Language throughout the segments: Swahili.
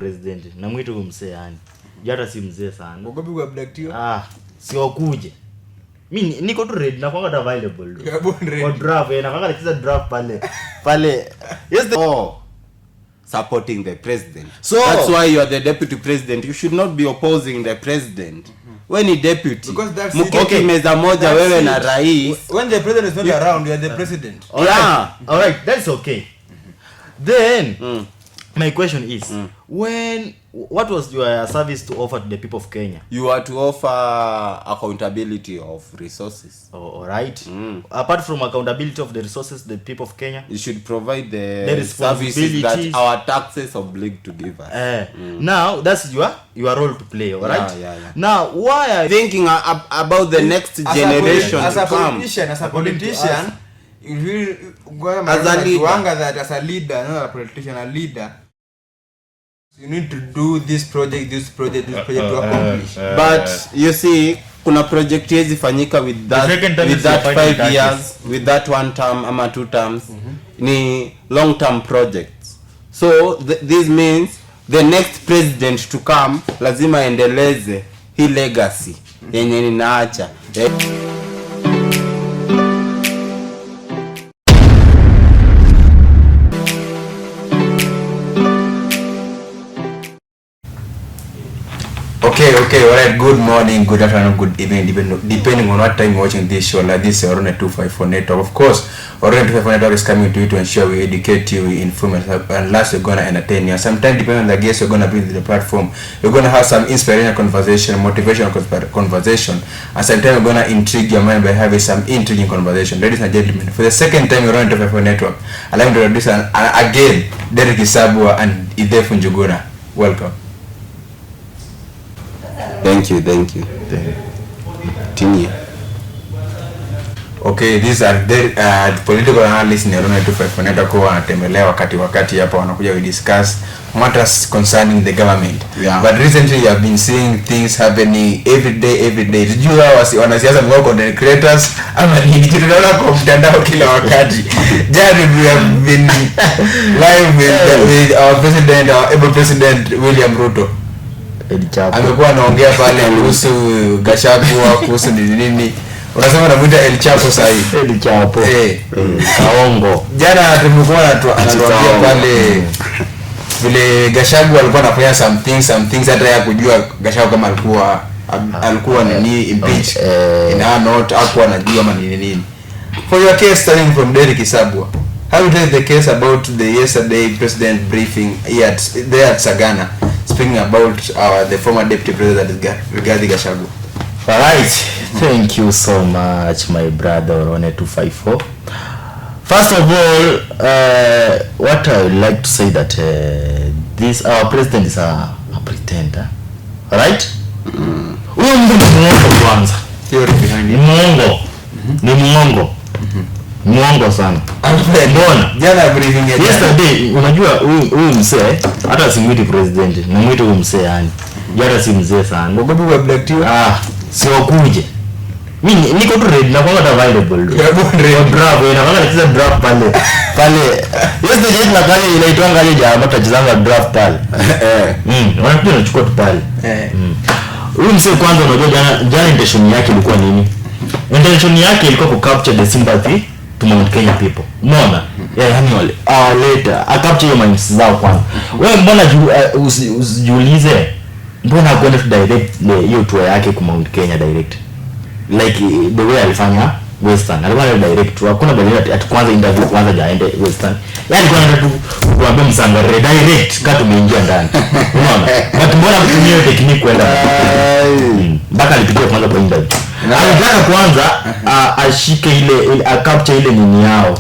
president na mwito msee yani. Hata si mzee sana. Ugopi kwa black tea? Si wakuje. Mimi niko tu ready na kwanga available. Kwa draft na kwanga nacheza draft pale. Yes supporting the president. So that's why you are the deputy president. You should not be opposing the president. When he deputy. Mketi meza moja wewe na rais. When the president is not around, you are the president. All right, that's okay. Then my question is what was your service to offer to the people of Kenya? You are to offer accountability of resources. All right. Apart from accountability of the resources, the people of Kenya, you should provide the services that our taxes oblige to give us. Now that's your role to play, all right? Yeah. Now why are you thinking about the next generation? As a politician, you will as a leader, not a politician, a leader. You need to do this project to accomplish. But you see, kuna project hizi fanyika with that 5 years, with that 1 term ama 2 terms, ni long term projects. So this means the next president to come lazima endeleze hii legacy yenye ninaacha. Okay, alright, good morning, good afternoon, good evening, depending on what time you're watching this show. Like this Orone 254 network. Of course, Orone 254 network is coming to you to ensure we educate you, we inform you, and last we're gonna entertain you. Sometimes depending on the guests you're gonna bring to the platform, you're gonna have some inspirational conversation, motivational conversation, and sometimes we're gonna intrigue your mind by having some intriguing conversation. Ladies and gentlemen, for the second time Orone 254 network, I'd like to introduce again DERICK ISABWA and ITHEFU NJUGUNA. Welcome. Thank you. Continue. Okay, these are the political analysts in Orone 254 kwa wanatembelea wakati hapa wanakuja we discuss matters concerning the government. But recently you have been seeing things happening every day. Sijua wanasiasa mko content creators ama ni tunaona kwa mtandao kila wakati. Jana we have been live with our president, our able president William Ruto. Amekuwa anaongea pale kuhusu Gachagua, kuhusu nini. Unasema anamuita El Chapo sahi. El Chapo. Kaongo. Jana tumekuwa anatuambia pale vile Gachagua alikuwa anafanya some things hata ya kujua Gachagua kama alikuwa nini impeach ina not hakuwa anajua kama nini. For your case starting from DERICK ISABWA, how you take the case about the yesterday president briefing there at Sagana, speaking about the former deputy president regarding Gachagua? Alright, thank you so much my brother Orone 254. First of all, what I would like to say that this our president is a pretender. Alright? Huyo mtu ni mwongo kwanza. Theory behind it. Ni mwongo sana. Mbona? Jana briefing ya yesterday unajua huyu mzee hata simwiti president, namwita huyu mzee yani. Hata si mzee sana. Ngogopi kwa black tea? Si wakuje. Mimi niko tu ready na kwanga available. Draft na kwanga nacheza draft pale. Yesterday na kale inaitwa ngaje jamaa tutachezanga draft pale. Wanakuja nachukua tu pale. Huyu mzee kwanza unajua jana intention yake ilikuwa nini? Intention yake ilikuwa ku capture the sympathy to Mount Kenya people. Unaona? Yani wale later capture your minds zao kwanza. Wewe mbona usijiulize mbona kwenda direct hiyo tour yake ku Mount Kenya direct? Like the way alifanya Western. Alikuwa direct tour. Hakuna bali ati kwanza interview kwanza jaende Western. Yani kwa nini tuambie msangare direct kama tumeingia ndani. Unaona? But mbona kutumia technique kwenda mpaka alipigia kwanza kwa interview. Alitaka kwanza ashike ile capture ile nini yao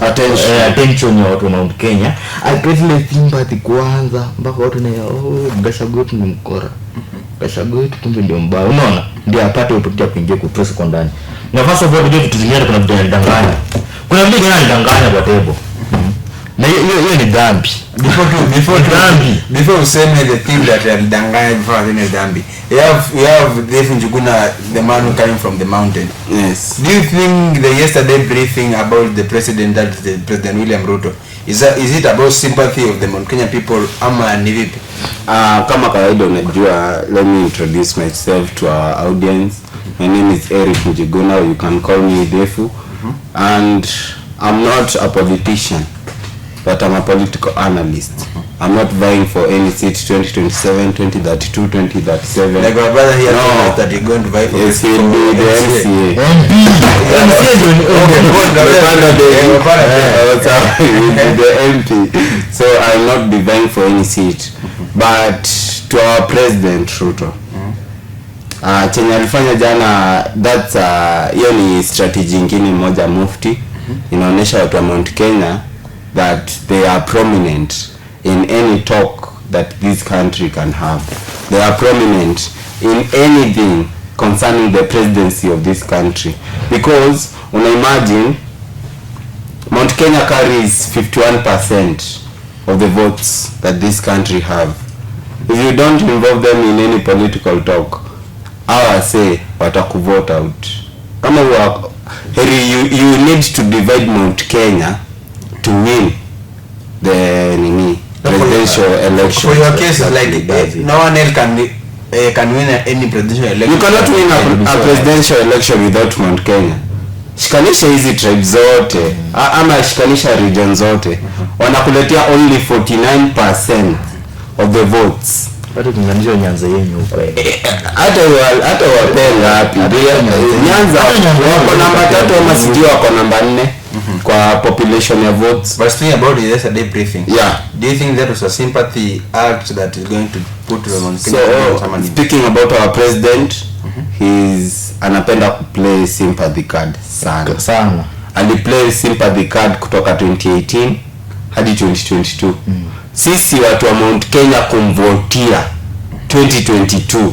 attention ya watu wa Mount Kenya, akilete ile sympathy kwanza mpaka watu na Gachagua ni mkora. Gachagua kumbe ndio mbaya. Unaona? Ndio apate upotea kuingia ku press kwa ndani. Na first of all ndio vitu zingine kuna vitu ndanganya. Kuna vitu vingine ndanganya kwa table. Na hiyo ni dhambi. Before we say the thing that alidanganya before the dhambi. We have ITHEFU NJUGUNA, the man who came from the mountain. Yes. Do you think the yesterday briefing about the president, that the President William Ruto, Is it about sympathy of the Mount Kenya people ama ni vipi? Kama kawaida unajua, let me introduce myself to our audience. My name is NJUGUNA, you can call me ITHEFU. And I'm not a politician, but I'm a political analyst. I'm not vying for any seat 2027, 2032, 2037. Like my brother here knows that you're going to vie for yes, he'll be the MCA. The MP. So I'll not be vying for any seat. But to our president Ruto, chenye alifanya jana, that's hiyo ni strategy nyingine moja mufti. Inaonyesha watu wa Mount Kenya that they are prominent in any talk that this country can have. They are prominent in anything concerning the presidency of this country, because when I imagine Mount Kenya carries 51% of the votes that this country have. If you don't involve them in any political talk, I say watakuvote out. Kama you need to divide Mount Kenya to win the presidential election. For your case, like no one else can win any presidential election. You cannot win a presidential election without Mount Kenya. Shikanisha hizi tribes zote ama shikanisha region zote, wanakuletea only 49% of the votes. Hata tunganisha Nyanza yenyewe huko. Hata wapenga hapi. Nyanza wako namba 3 ama sijui wako namba 4 kwa population ya votes. But speaking about it yesterday briefing. Yeah. Do you think that was a sympathy act that is going to put them on? So speaking about our president, he's anapenda play sympathy card sana. Aliplay sympathy card kutoka 2018 hadi 2022. Sisi watu wa Mount Kenya kumvotia 2022,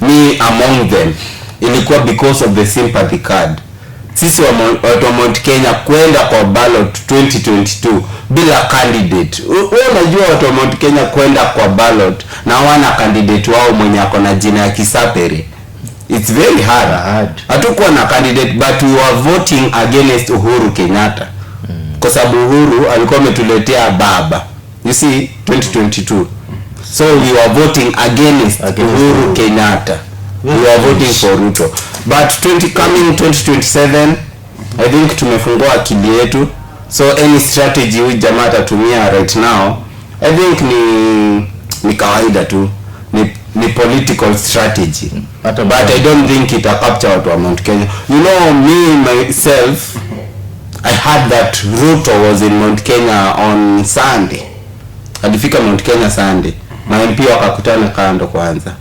me among them, ilikuwa because of the sympathy card. Sisi watu wa Mount Kenya kwenda kwa ballot 2022 bila candidate. Wewe unajua watu wa Mount Kenya kwenda kwa ballot na wana candidate wao mwenye ako na jina ya Kisapere. It's very hard. Hatukuwa na candidate, but we were voting against Uhuru Kenyatta. Kwa sababu Uhuru alikuwa ametuletea baba. You see, 2022. So we were voting against Uhuru Kenyatta. We were voting for Ruto. But coming 2027, I think tumefungua akili yetu. So any strategy huyu jamaa atatumia right now, I think ni kawaida tu. Ni political strategy. But I don't think it will capture watu wa Mount Kenya. You know, me myself, I heard that Ruto was in Mount Kenya on Sunday. Alifika Mount Kenya Sunday. Na MP wakakutana kando kwanza.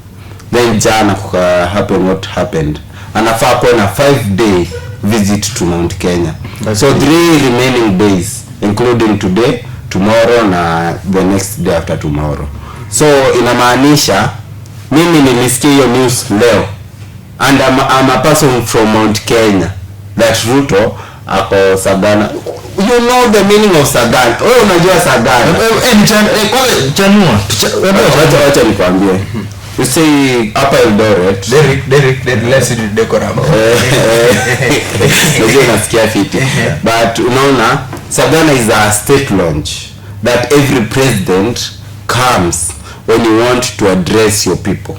Then jana kuka happen what happened. Anafaa kuwa na 5-day visit to Mount Kenya. So 3 remaining days, including today, tomorrow na the next day after tomorrow. So inamaanisha mimi nilisikia hiyo news leo, and I'm a person from Mount Kenya, that Ruto ako Sagana. You know the meaning of Sagana. Wewe unajua Sagana? Chanua. Wacha nikwambie. You say hapa Eldoret. Derrick, let's do decorum. Ndio nasikia fiti. But unaona, Sagana is a state launch that every president comes when you want to address your people.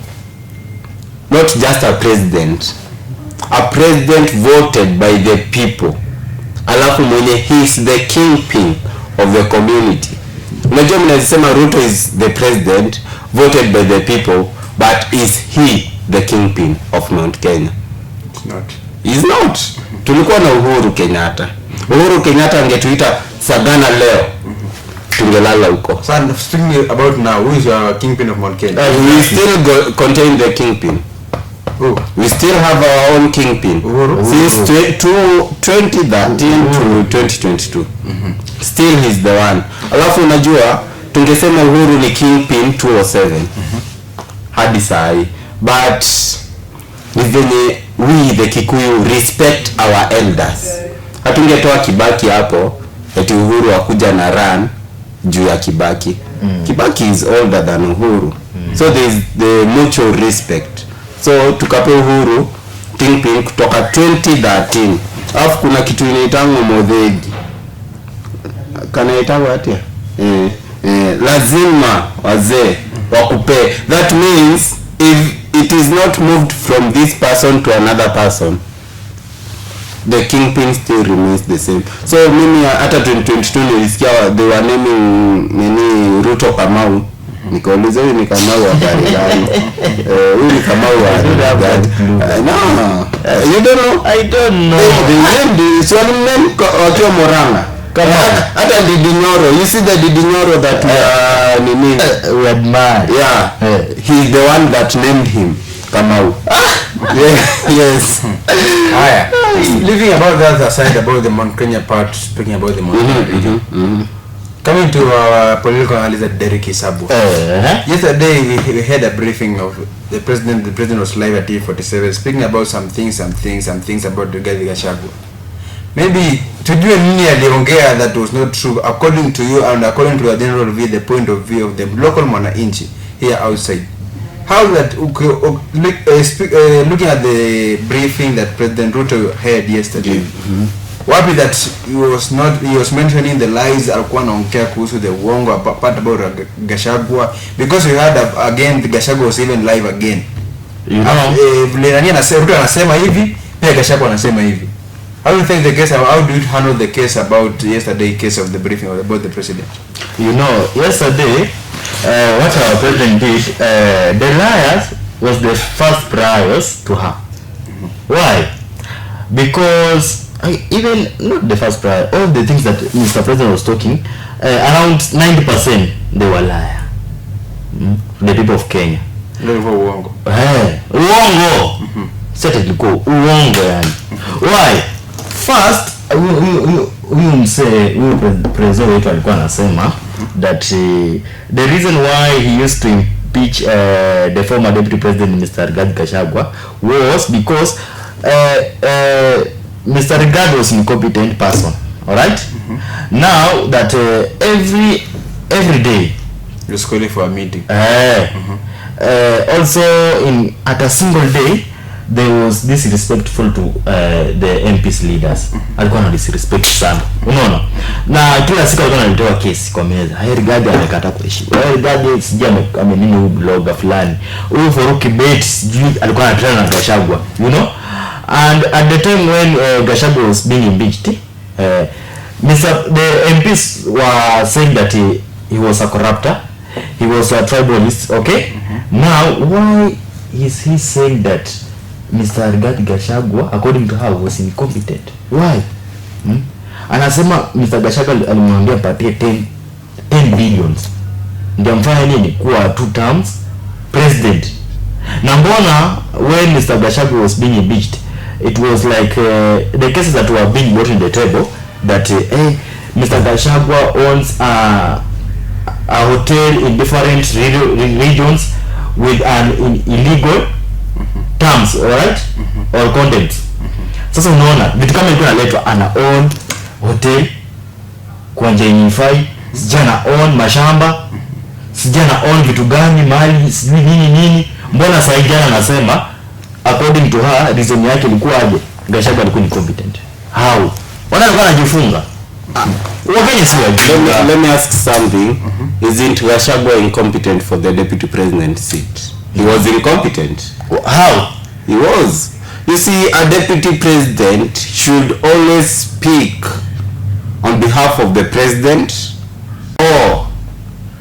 Not just a president voted by the people. Alafu mwenye he is the kingpin of the community. Unajua mnasema Ruto is the president voted by the people, but is he the kingpin of Mount Kenya? It's not. He's not. Tulikuwa na Uhuru Kenyatta. Uhuru Kenyatta angetuita Sagana leo, tungelala huko. So speaking about now, who is your kingpin of Mount Kenya? We still contain the kingpin. Who? We still have our own kingpin. Since 2013 to 2022. Still he's the one. Alafu unajua tungesema Uhuru ni kingpin 207. Hadi sahi. But venye we the Kikuyu respect our elders. Hatungetoa Kibaki hapo eti Uhuru akuja na run juu ya Kibaki. Kibaki is older than Uhuru. So there is the mutual respect. So tukape Uhuru kingpin kutoka 2013. Alafu kuna kitu inaitangwa Modhegi. kanaitwa atia lazima wazee wakupe. That means if it is not moved from this person to another person, the kingpin still remains the same. So mimi hata 2022 nilisikia they were naming nini Ruto Kamau. Nikauliza huyu ni Kamau wa gari gani? Huyu ni Kamau wa gari. No, you don't know? I don't know. They named so name wakiwa Moranga. Hata Didinyoro, you see the Didinyoro that we admire. Yeah, he's the one that named him Kamau. Yes. Leaving about the other side, about the Mount Kenya part, speaking about the Mount Kenya. Coming to our political analyst, DERICK ISABWA. Yesterday we had a briefing of the president. The president was live at ITHEFU speaking about some things about the Gachagua. Maybe tujue nini aliongea that was not true according to you and according to the general view, the point of view of the local mwananchi here outside. How that looking at the briefing that President Ruto had yesterday. Wapi that he was mentioning the lies alikuwa anaongea kuhusu the uongo part about Gachagua, because we heard again the Gachagua was even live again. You know, vile Ruto anasema hivi, pia Gachagua anasema hivi. How do you think the case? How do you handle the case about yesterday case of the briefing about the president? You know, yesterday, what our president did, the liars was the first priors to her. Why? Because even not the first prior, all the things that Mr. President was talking, around 90% they were liar. The people of Kenya. Uongo. Uongo. Certainly go uongo yani. Why? First, president wetu alikuwa anasema that the reason why he used to impeach the former deputy president Mr. Rigathi Gachagua was because Mr. Rigathi was an incompetent person. All right. Now that every day he was calling for a meeting. Also at a single day there was disrespectful to the MP's leaders. Alikuwa na disrespect sana. Unaona? Na kila siku alikuwa anatoa kesi kwa meza. Rigathi amekata kuheshimu. Rigathi sija amenini huyu blogger fulani. Huyu Faruki Bates alikuwa anatrend na Gachagua, you know? And at the time when Gachagua was being impeached, the MPs were saying that he was a corrupter, he was a tribalist, okay? Now, why is he saying that Mr. Rigathi Gachagua, according to her, was incompetent? Why? Anasema Mr. Gachagua alimwambia patie 10 billions. Ndio mfanya nini? Kuwa 2 terms president. Na mbona when Mr. Gachagua was being impeached, it was like the cases that were being brought in the table that Mr. Gachagua owns a hotel in different regions with an illegal terms, alright, or contents. Sasa unaona vitu kama ilikuwa inaletwa, ana own hotel kwa NJUGUNA, sijana own mashamba, sijana own vitu gani mali sijui nini. Mbona sasa jana anasema according to her reason yake ilikuwa aje Gachagua alikuwa incompetent? How? Wanakuwa anajifunga. Let me ask something. Isn't Gachagua incompetent for the deputy president seat? He was incompetent. How? He was. You see, a deputy president should always speak on behalf of the president or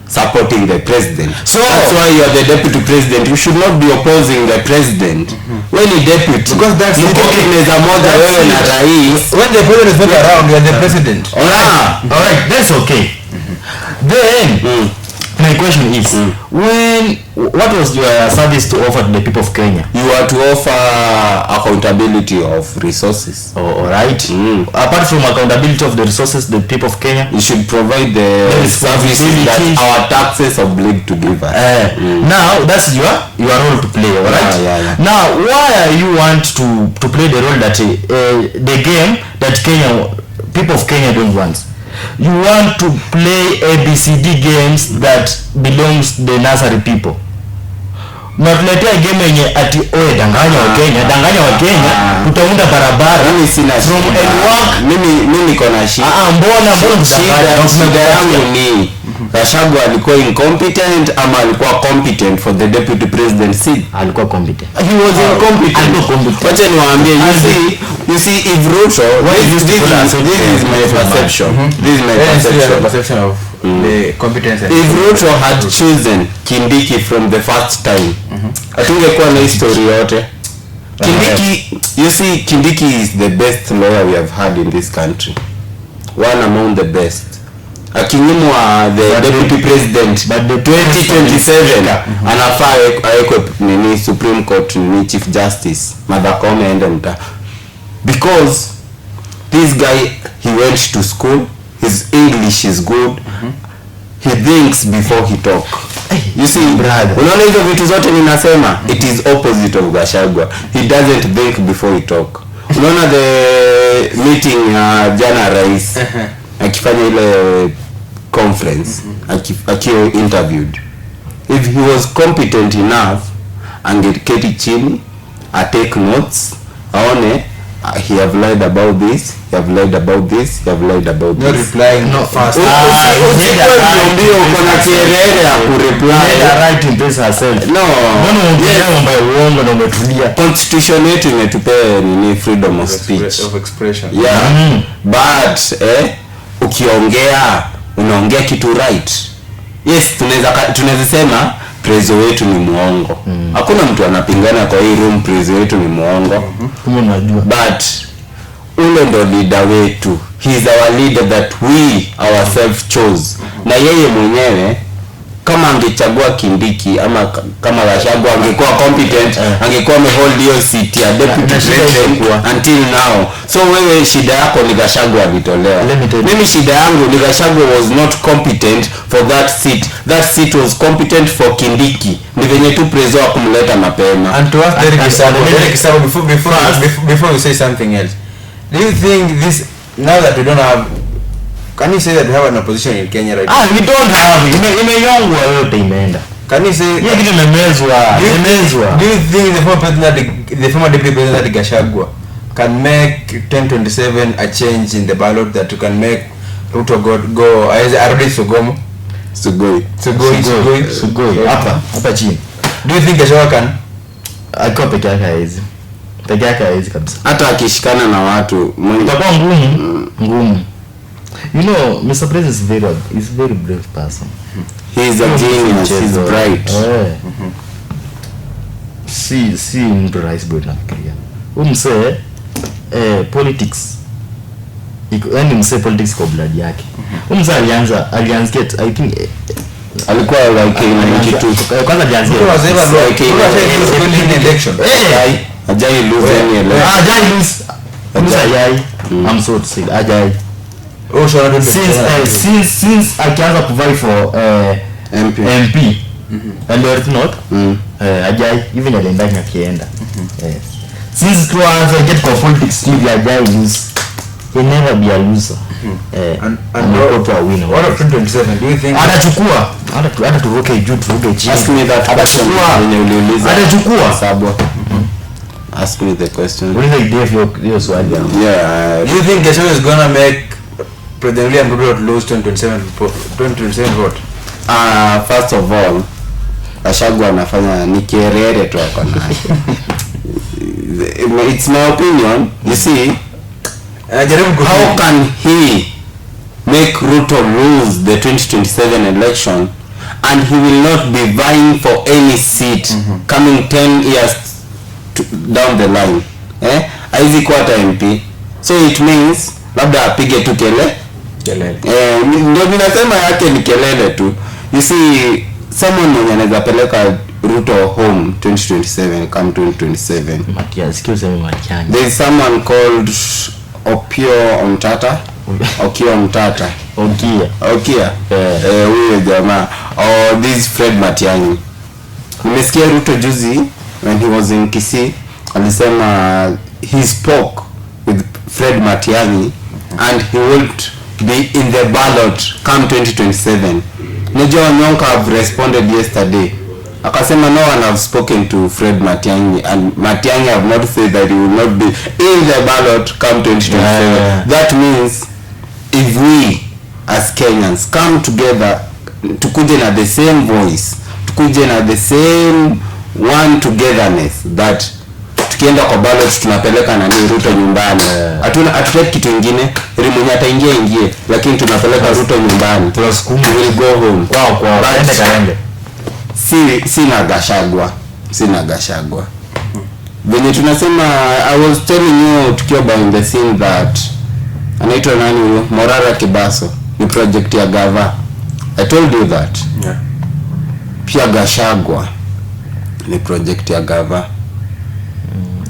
supporting the president. So that's why you are the deputy president. You should not be opposing the president. When you deputy, because that's when the president is not around, you are the president. Alright, that's okay. Then my question is, what was your service to offer to the people of Kenya? You are to offer accountability of resources. Alright. Apart from accountability of the resources, the people of Kenya, you should provide the services that our taxes oblige to give us. Now that's your role to play, alright? Yeah. Now why are you want to play the role that the game that people of Kenya don't want? You want to play ABCD games that belongs to the nursery people. Na tuletea game yenye ati oe danganya wa Kenya tutaunda barabara. Mimi sina from mimi niko na shida. Mbona shida yangu ni Gachagua alikuwa incompetent ama alikuwa competent for the deputy president seat? Alikuwa competent. He was incompetent. Wacha niwaambie, you see if Ruto, this is my perception. This is my perception of the competence. If Ruto had chosen Kindiki from the first time, atungekuwa na history yote. Kindiki, you see, Kindiki is the best lawyer we have had in this country. One among the best. Akinyimwa the deputy president but the 2027 anafaa aekwe nini Supreme Court ni Chief Justice Martha Koome ende mta, because this guy, he went to school, his English is good, he thinks before he talk. You see brother, unaona hizo vitu zote ninasema, it is opposite of Gachagua. He doesn't think before he talk. Unaona the meeting jana rais akifanya ile conference, akiwa interviewed, if he was competent enough angeketi chini take notes, aone he have lied about this, he have lied about this, he have lied about this. Not replying not fast. Ndio kuna kierere ya kureply right in place herself. No mambo ya uongo na umetulia. Constitution yetu imetupea nini freedom of speech, of expression. Yeah. But ukiongea unaongea kitu right. Yes, tunaweza sema prezo wetu ni muongo. Hakuna mtu anapingana kwa hii room prezo wetu ni muongo. Unajua. But ule ndo leader wetu. He is our leader that we ourselves chose. Na yeye mwenyewe kama angechagua Kindiki ama kama Gachagua angekuwa competent, angekuwa amehold hiyo seat ya deputy president until now. So wewe shida yako ni Gachagua alitolewa. Mimi shida yangu ni Gachagua was not competent for that seat. That seat was competent for Kindiki. Ni venye tu prezo kumleta mapema. And to us Derrick Isabwa, before we say something else, do you think this, now that we don't have, can you say that we have an opposition in Kenya right now? We don't have. Imeyongwa yote imeenda. Can you say hiyo kitu imemezwa? Do you think the former deputy president Gachagua can make 1027 a change in the ballot, that you can make Ruto go arudi Sugoi hapa chini? Do you think Gachagua can? Alikuwa peke yake haizi kabisa. Hata akishikana na watu itakuwa ngumu. You know, Mr. President is very brave person. He is a genius. He's bright. Si mtu rais boy nafikiria. Umse politics. Yaani mse politics kwa blood yake. Umse alianza I think alikuwa like kitu kwanza alianza election. Ajai lose any election. Ajai. I'm so to say Ajai. Since akianza kuvai for MP and or not Ajai even aliendanya akienda. Since tuanza get for politics TV Ajai lose, he never be a loser. And what of 2027? Do you think atachukua hata turuke juu turuke chini? Ask me that question when you uliuliza. Atachukua ISABWA. Ask me the question. What is the idea of your swali? Yeah. Do you think Gachagua is gonna make President William Ruto lose 2027 vote? First of all, Gachagua anafanya ni kierere tu hapa naye. It's my opinion. You see, how can he make Ruto lose the 2027 election and he will not be vying for any seat coming 10 years down the line? Haizi kuwa MP. So it means labda apige tu kelele. Ndio ninasema yake ni kelele tu. You see, someone mwenye anaweza peleka Ruto home 2027 come 2027. Matias, kiyo sema Matiani. There is someone called Okia Mtata. Huyo jamaa. Or this Fred Matiang'i. Nimesikia Ruto juzi when he was in Kisii alisema he spoke with Fred Matiang'i and he would be in the ballot come 2027. Najua Nyonka have responded yesterday. akasema no one have spoken to Fred Matiang'i, and Matiang'i have not said that he will not be in the ballot come 2027. That means if we as Kenyans come together, tukuje na the same voice, tukuje na the same one togetherness, that tukienda kwa ballot tunapeleka nani Ruto nyumbani. Hatutaki kitu kingine, ili mwenye ataingia ingie, lakini tunapeleka Ruto nyumbani. Tunasukuma will go home. Kwa kaende. Sina Gachagua. Venye tunasema, I was telling you tukiwa behind the scene that anaitwa nani huyo Morara Kibaso ni project ya Gava. I told you that. Yeah. Pia Gachagua ni project ya Gava.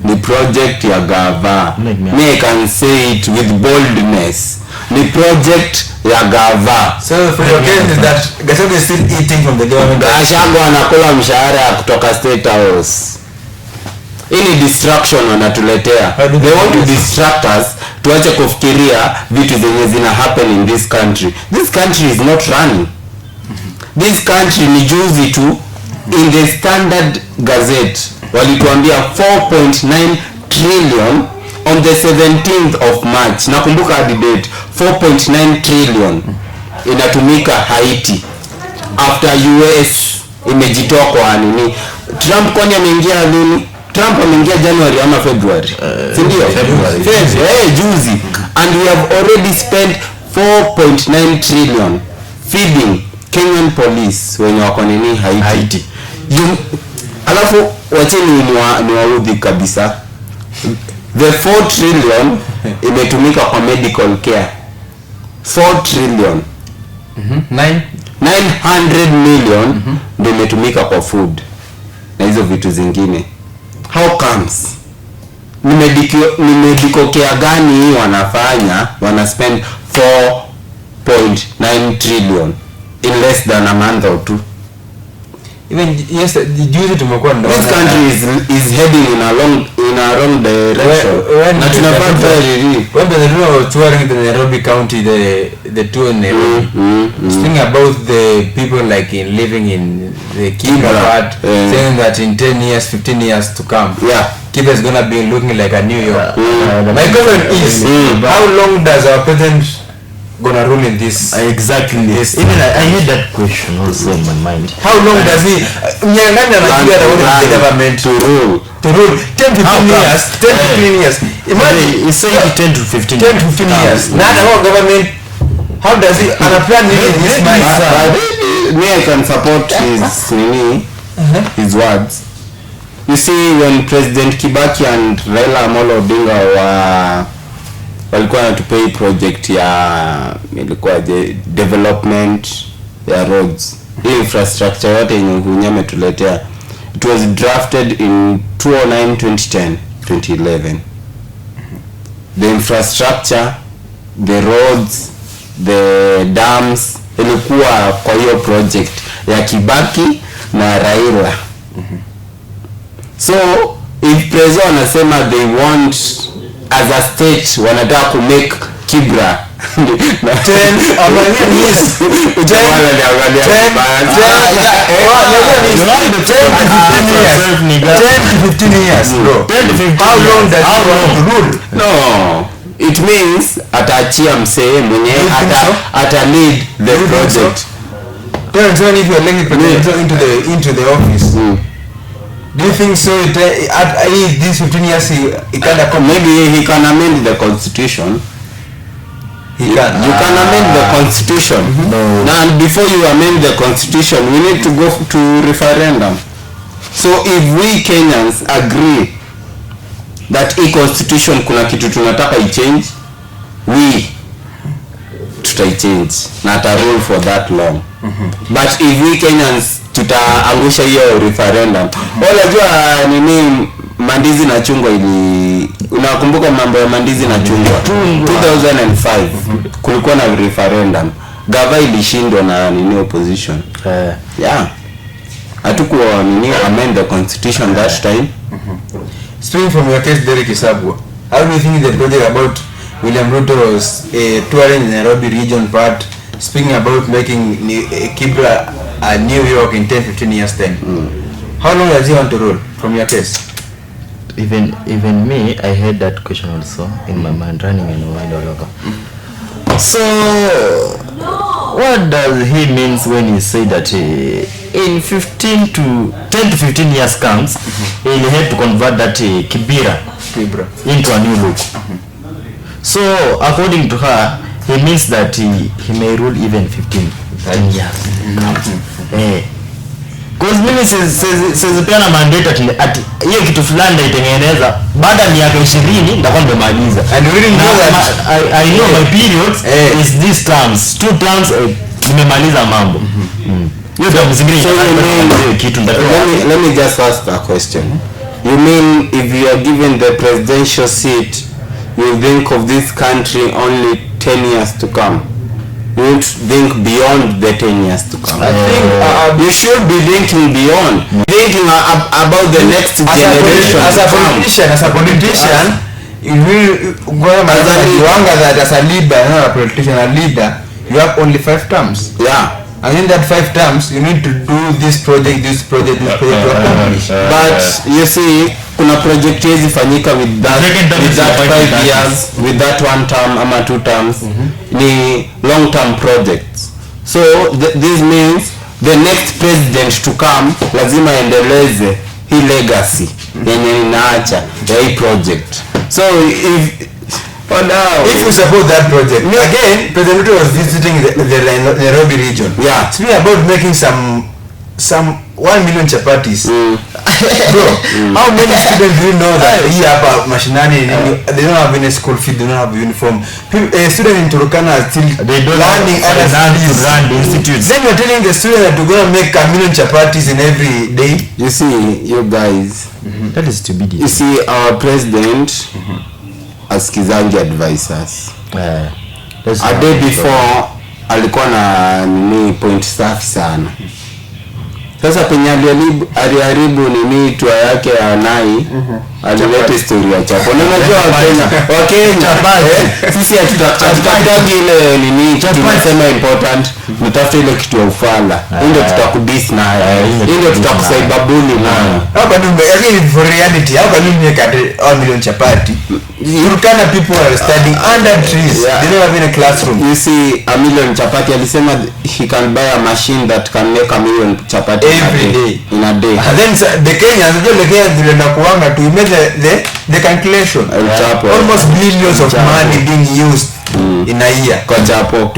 Ni project ya Gava. Me can say it with boldness. Ni project ya Gava. So for your case is that Gachagua is still eating from the government. Gachagua anakula mshahara kutoka State House. Ini distraction wanatuletea. They want to distract us, tuache kufikiria vitu zenye zina happen in this country. This country is not running. This country ni juzi tu in the Standard Gazette walituambia 4.9 trillion on the 17th of March. Nakumbuka hadi date. 4.9 trillion inatumika Haiti after US imejitoa kwa nini. Trump kwani ameingia nini? Trump ameingia January ama February? Si ndio? February. Juzi. And we have already spent 4.9 trillion feeding Kenyan police wenye wako nini Haiti. Alafu wacheni ni waudhi kabisa. The 4 trillion imetumika kwa medical care. 4 trillion. 900 million ndio imetumika kwa food na hizo vitu zingine. How comes? Ni medical care gani hii wana spend 4.9 trillion in less than a month or two? Even yes, the juice tumekuwa ndo. This country is heading in a wrong direction. When the Ruto touring the Nairobi County, the tour in Nairobi, speaking about the people like living in the Kibra part, saying that in 10 years, 15 years to come, Kibra is gonna be looking like a New York. My question is, how long does our president gonna rule in this? Exactly. Yes. Even I had that question also in my mind. How long does he Nyangani anakuja the government to rule 10 to 15 years? 10 to 15 years. Imagine he's saying 10 to 15 years. Now the government, how does he plan this mind? Me, I can support his words. You see, when President Kibaki and Raila Amolo Odinga walikuwa natupei project ya ilikuwa development ya roads, infrastructure yote yenye Hunyame tuletea. It was drafted in 2009, 2010, 2011. The infrastructure, the roads, the dams ilikuwa kwa hiyo project ya Kibaki na Raila. So if president anasema they want as a state wanataka ku make Kibra 10 to 15 years, bro. How long does he want to rule? No, it means ataachia msee mwenye ata lead the project. Then if you are linking president into the office, do you think so? At these 15 years, he can come. Maybe he can amend the constitution. You can amend the constitution. No. Now, before you amend the constitution, we need to go to referendum. So if we Kenyans agree that a constitution kuna kitu tunataka i-change, we tutai-change na ata-rule for that long. But if we Kenyans tutaangusha hiyo referendum, unajua nini mandizi na chungwa unakumbuka mambo ya mandizi na chungwa 2005 kulikuwa na referendum, Gava ilishindwa na nini opposition. Hatukuwa nini amend the constitution that time. Speaking from your case, Derrick ISABWA, how do you think the project about William Ruto's touring in Nairobi region part, speaking about making Kibra a New York in 10-15 years time, How long does he want to rule from your case? Even me, I had that question also in my mind, running in my mind all over. So what does he means when he say that in 10 to 15 years comes, he'll have to convert that Kibera into a new look? So according to her, he means that he may rule even 15 years. Because mimi sizipeana mandate ati hiyo kitu fulani itaitengeneza baada ya miaka 20 nitakuwa nimemaliza. And we didn't know that I know my period is these terms, 2 terms nimemaliza mambo. Hiyo ndio msingi kitu ndio. Let me just ask a question. You mean if you are given the presidential seat, you think of this country only 10 years to come? You would think beyond the 10 years to come. I think you should be thinking beyond, thinking about the next generation. As a politician, you will that as a leader, not a politician, a leader, you have only 5 terms. Yeah. And in that 5 terms, you need to do this project to accomplish. But you see, kuna project hizi fanyika with that 5 years, with that 1 term ama 2 terms, ni long term projects. So this means the next president to come lazima endeleze hii legacy yenye inaacha ya hii project. So if you support that project, again, President Ruto was visiting the Nairobi region. Yeah, it's really about making some 1 million chapatis. Bro, how many students do you know that here hapa mashinani they don't have any school fees, they don't have uniform? A student in Turkana are still learning other studies. Run the institutes. Then you're telling the student that you're gonna make 1 million chapatis in every day. You see, you guys, that is stupidity. You see, our president askizangi advisors. A day before alikuwa na nini point safi sana. Sasa penye aliharibu nini tour yake ya Nai, alileta story ya chapo. Na unajua Wakenya sisi hatutaki ile nini tunasema important, tunatafuta ile kitu ya ufala. Ndio tutakudis na ndio tutakusaibabuni na. Hapa ndio for reality. Hapa ndio make 1 million chapati. Turkana people are studying under trees. They don't have in a classroom. You see, 1 million chapati, alisema he can buy a machine that can make 1 million chapati every day. In a day. And then the Kenyans zile kuanga to make the calculation. Almost billions of money being used in a year kwa chapo.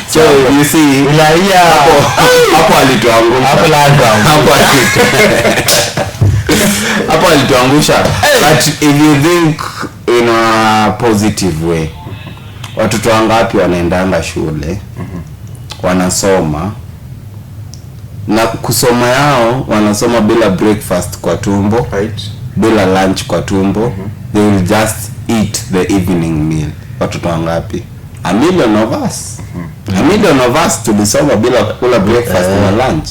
So you see, hapo alituangusha. Hapo alituangusha. But if you think in a positive way, watoto wangapi wanaendanga shule, wanasoma, na kusoma yao wanasoma bila breakfast kwa tumbo, bila lunch kwa tumbo, they will just eat the evening meal. Watoto wangapi? 1 million of us. 1 million of us tulisoma bila kula breakfast na lunch.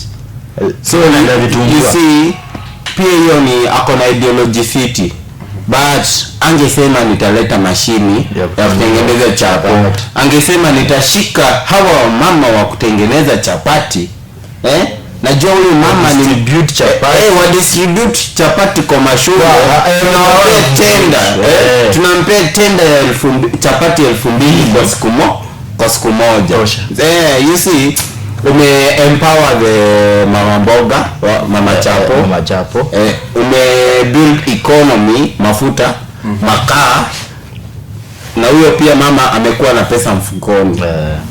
So you see, pia hiyo ni akona ideology fiti, but angesema nitaleta mashini ya kutengeneza chapati, angesema nitashika hawa mama wa kutengeneza chapati, najua huyu mama ni distribute chapati, wa distribute chapati kwa mashule, tunampea tender, tunampea tender ya chapati 2,000 kwa siku moja. You see, empower the mama mboga, mama chapo, build economy, mafuta, makaa, na huyo pia mama amekuwa na pesa mfukoni.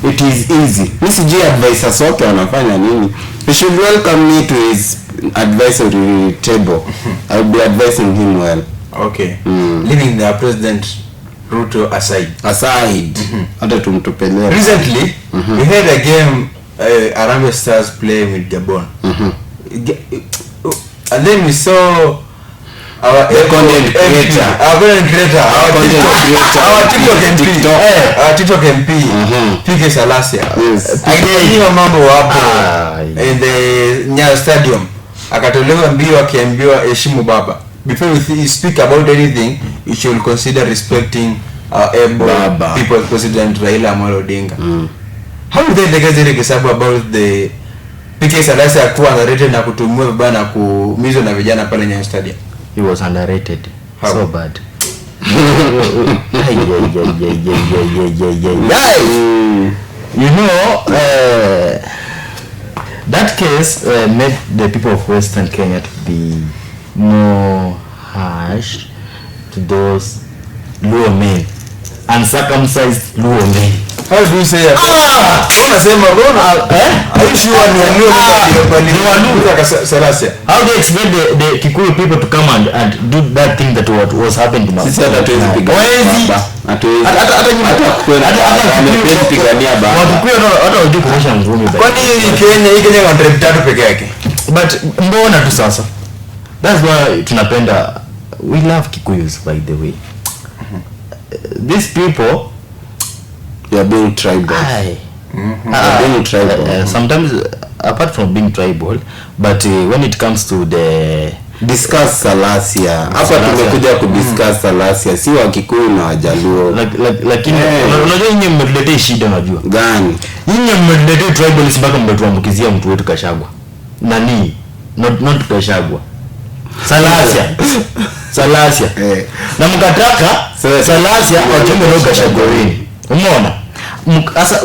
It is easy. Mimi sijui advisors wote wanafanya nini. You should welcome me to his advisory table. I will be advising him well. Okay. Leaving the President Ruto aside. Hata tumtupelea. Recently, we had a game Harambee Stars playing with Gabon. And then we saw our content creator, our TikTok MP, PK Salasia. Akiwa mambo hapo in the Nyayo Stadium, akatolewa mbio akiambiwa heshimu baba. Before you speak about anything, you should consider respecting our able people, President Raila Amolo Odinga. How do they take ISABWA about the PK Salasa akuwa underrated na kutumiwa vibaya na kuumizwa na vijana pale Nyayo Stadium? He was underrated. How? So bad. You know, that case made the people of Western Kenya to be more harsh to those Luo men, uncircumcised Luo men. How do you say that? Unasema bwana, are you sure ni Salasa? How do you expect the Kikuyu people to come and do that thing that was happening to Sisi hata tuwezi piga baba. Hatuwezi. Hata pigania baba. Wakikuyu hata wajui kuosha ngumi baba. Kwani Kenya wana tribe 3 peke yake? But mbona tu sasa? That's why tunapenda, we love Kikuyus by the way. These people, they are being tribal. Being tribal. Sometimes apart from being tribal, but when it comes to the discuss Salasia, hapa tumekuja kudiscuss Salasia, si wa Kikuyu na Wajaluo. Lakini unajua nyinyi mmetuletea shida, unajua gani? Nyinyi mmetuletea tribalism mpaka mmetuambukizia mtu wetu Kashagwa. Nani? Not Kashagwa. Salasia. Na mkataka Salasia wachome leo Kashagwa wini. Umeona? Sasa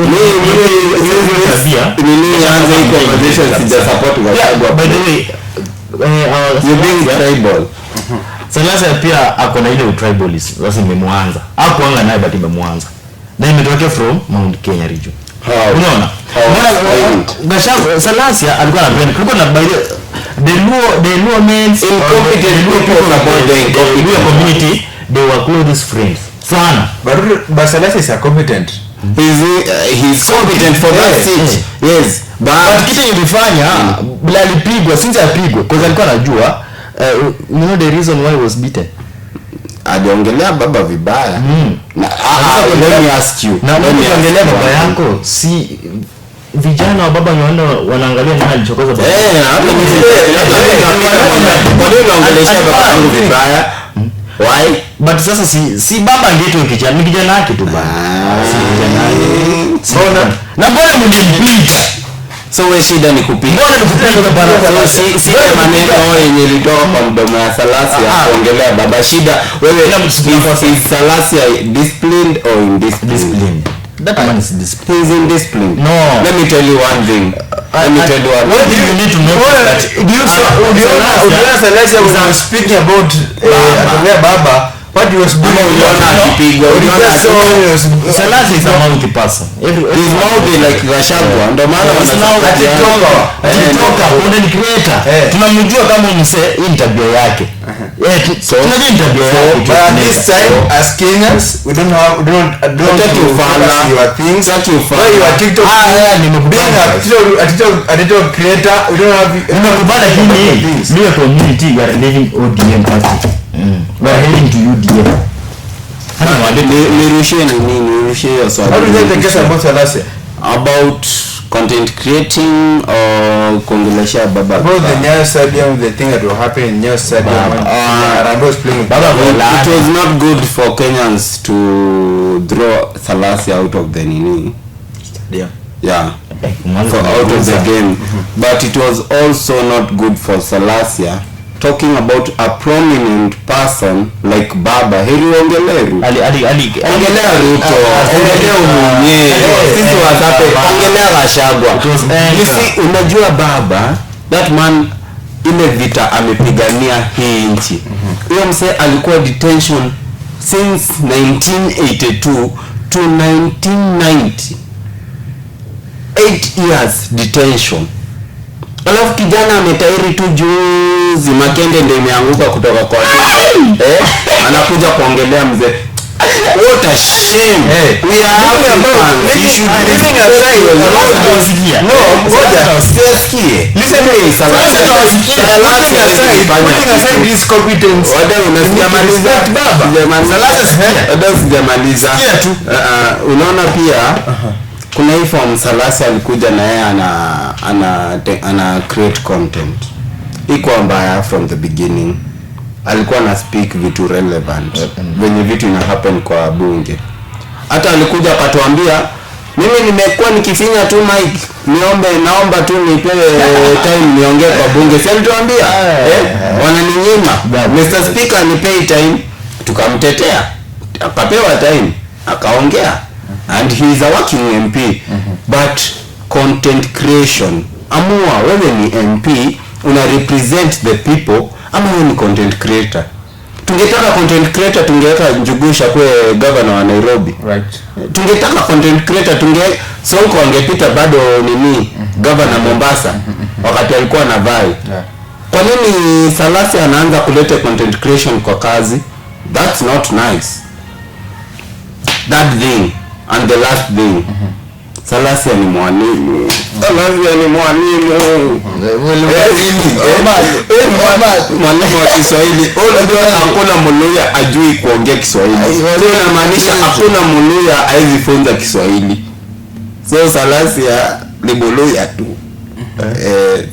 nini anza hii conversation sija support Kashagwa. By the way, you being tribal. Salasia pia ako na ile tribalism. Sasa imemwanza. Hakuanga naye but imemwanza. Na imetokea from Mount Kenya region. Unaona? Kashagwa Salasia alikuwa anapenda. Kulikuwa na the Luo men incompetent people about the Luo community, they were close friends. Sana. But Salasa is a competent. He's competent for that stage. Yes. But kitu ilifanya bila alipigwa, since alipigwa because alikuwa anajua you know the reason why he was beaten. Aliongelea baba vibaya. Let me ask you. Na ongelea baba yako, si vijana wa baba wanaangalia nani alichokoza baba. Kwa nini unaongelesha baba yangu vibaya? Why? But sasa si baba ngeto kijana, ni kijana yake tu bana. Si kijana yake. Na mbona mnimbeat? So wewe shida ni kupiga. Mbona nikupenda bana? Si maneno yenye ilitoka kwa mdomo ya Salasia kuongelea baba. Shida wewe is Salasia disciplined or indisciplined? That man is disciplined. He's indisciplined. No. Let me tell you one thing. What do you need to know that? Do you Salasia was speaking about baba? What he was doing? Salasia is a mouthy person. He's mouthy like Gashagwa. Ndio maana wanatoka content creator. Tunamjua kama mse interview yake. Tunajua interview yake. But this time as Kenyans we don't follow your things. Why you are TikTok? A TikTok creator, we don't have. Unakubali hii ni community you are living ODM party. We are heading to UDM. Nirushie hiyo swali. How do you think the case about Salasia? About content creating or kuongelesha baba? About the Nyayo Stadium, the thing that will happen in Nyayo Stadium when Rambo was playing with Baba. It was not good for Kenyans to draw Salasia out of the Nini. Stadium. Yeah. For out of the game. But it was also not good for Salasia. Talking about a prominent person like baba. Heri ongelea Ruto. Ongelea Ruto. Ongelea Umwenye. Sisi wazape. Ongelea Gashagwa. You see, unajua baba, that man, ile vita amepigania hii nchi. Huyo mse alikuwa detention since 1982 to 1990. 8 years detention. Alafu kijana ametairi tu juzi Makende ndio imeanguka kutoka kwa anakuja kuongelea mzee. What a shame. We are talking about living aside. Listen to me. Putting aside this competence. Wada unasikia maliza baba. Wada sijamaliza. Unaona pia kuna hii form Salasia alikuja na yeye ana create content. Iko mbaya from the beginning. Alikuwa na speak vitu relevant. Venye vitu ina happen kwa bunge. Hata alikuja akatuambia Mimi nimekuwa nikifinya tu mic, naomba tu nipewe time niongee kwa bunge. Si alituambia wananinyima. Mr. Speaker nipei time, tukamtetea. Akapewa time, akaongea. And he is a working MP. But content creation, amua wewe ni MP, una represent the people, ama wewe ni content creator. Tungetaka content creator tungeweka Njugusha kwa governor wa Nairobi. Right. Tungetaka content creator Sonko angepita bado governor Mombasa wakati alikuwa na vai. Kwa nini Salasi anaanza kuleta content creation kwa kazi? That's not nice. That thing and the last thing. Salasi ni mwalimu. Mwalimu wa Kiswahili. Hakuna Muluya ajui kuongea Kiswahili. Ndio inamaanisha hakuna Muluya hawezi funza Kiswahili. So Salasi ni Muluya tu.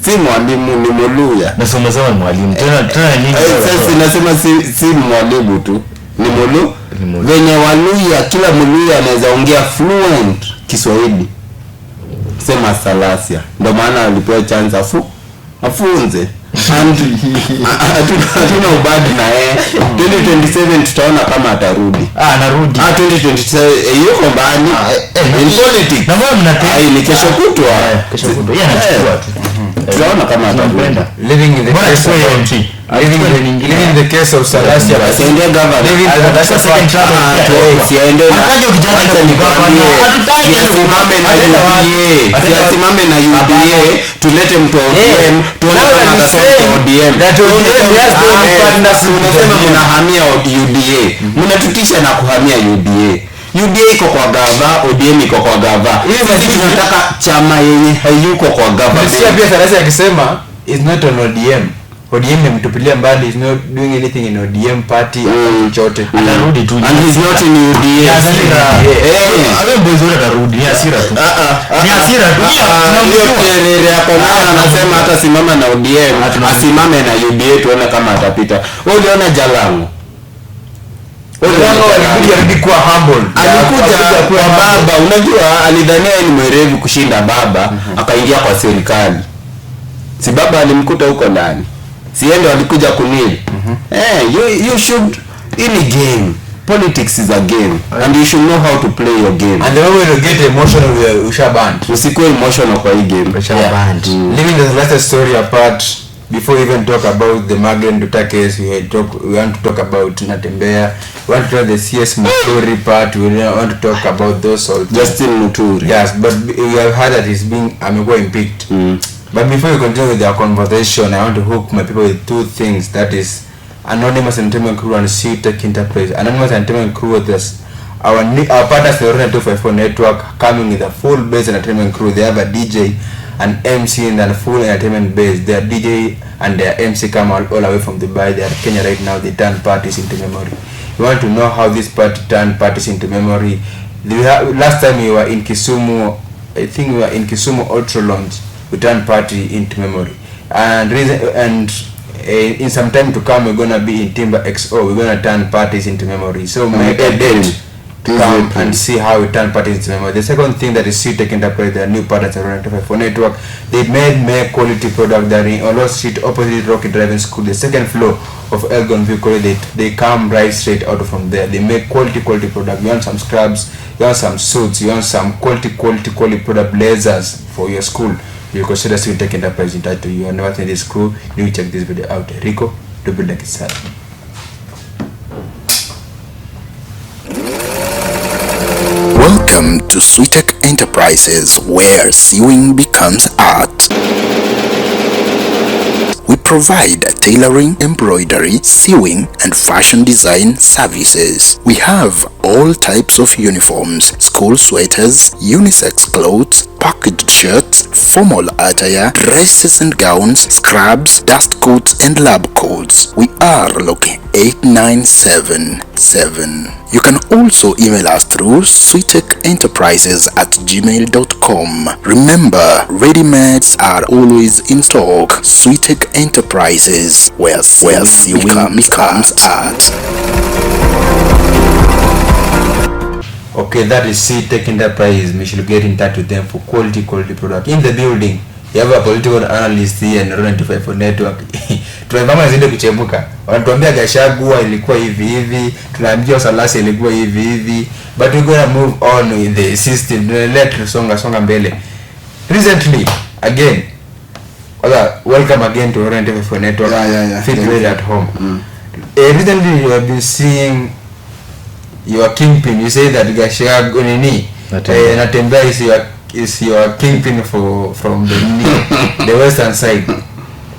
Si mwalimu, ni Muluya. Nasema sawa mwalimu. Tena nini? Sasa nasema si mwalimu tu. Ni Mulu. Venye Waluya, kila Muluya anaweza ongea fluent Kiswahili. Sema Salasia. Ndio maana alipewa chance afunze. And hatuna ubadi na yeye. 2027 tutaona kama atarudi. Anarudi. 2027 yuko mbali. In politics. Na mbona mnatea? Ni kesho kutwa. Yeye anachukua tu. Tunaona kama atarudi. Living in the case of Salasia. Asiende governor. That's second travel. Siende. Anataka kijana ni governor. Hatutaki asimame na UDA. Tulete mtu wa ODM. Tuone kama atasoma ODM. Unasema mnahamia UDA. Mnatutisha na kuhamia UDA. UDA iko kwa gava, ODM iko kwa gava. Sisi tunataka chama yenye hayuko kwa gava. Sisi pia Salasia akisema is not on ODM. ODM nimtupilia mbali, is not doing anything in ODM party chochote. Atarudi tu. And he's not in UDA. Awe mbozo atarudi. Ni hasira tu. Ni hasira tu. Tunamjua hapo na anasema hata simama na ODM, asimame na UDA tuone kama atapita. Wewe uliona Jalango? Alikuja kuwa humble. Alikuja kwa baba, unajua alidhania ni mwerevu kushinda baba, akaingia kwa serikali. Si baba alimkuta huko ndani. Siendo alikuja kunili. You should in a game. Politics is a game, and you should know how to play your game. And the way you get emotional with ushaband. Usikuwe emotional kwa hii game. Ushaband. Leaving the last story apart, before we even talk about the Magdalene Duta case, we want to talk about Natembea. We want to know the CS Muturi part. We want to talk about those all. Justin Muturi. Yes, but we have heard that he's being impeached. But before we continue with our conversation, I want to hook my people with two things. That is Anonymous Entertainment Crew and C-Tech Enterprise. Anonymous Entertainment Crew with us. Our partners, the Orone 254 network, coming with a full-base entertainment crew. They have a DJ, an MC, and a full entertainment base. Their DJ and their MC come all the way from Dubai. They are in Kenya right now. They turn parties into memory. You want to know how this party turned parties into memory? Last time we were in Kisumu, I think we were in Kisumu Ultra Lounge. We turn party into memory, and in some time to come we're gonna be in Timber XO. We're gonna turn parties into memory. So make a date to come and see how we turn parties into memory. The second thing that is C-Tech Enterprise, their new partners around 254 network, they made quality product that in Olo Street opposite Rocky Driving School, the second floor of Elgon View College. They come right straight out from there. They make quality product. You want some scrubs, you want some suits, you want some quality product blazers for your school. You consider C-Tech Enterprise in touch to you. And never think this crew, you check this video out. Rico, double like it's Welcome to C-Tech Enterprises, where sewing becomes art. We provide tailoring, embroidery, sewing, and fashion design services. We have all types of uniforms, school sweaters, unisex clothes, packaged shirts, formal attire, dresses and gowns, scrubs, dust coats, and lab coats. We are located 8977. You can also email us through sweetekenterprises@gmail.com. Remember, ready-mades are always in stock. C-Tech Enterprises, where sewing becomes art. okay, that is Tech Enterprise, we should get in touch with them for quality product in the building. You have a political analyst here and Orone 254 network. Tunavama zinde kuchemuka. Wanatuambia Gachagua ilikuwa hivi, tunaambia Salasi ilikuwa hivi, but we're going to move on with the system. Let songa mbele. Recently, again, welcome again to Orone 254 network. Feel well at home. Recently you have been seeing your kingpin. You say that Gachagua Natembeya is your kingpin from the western side.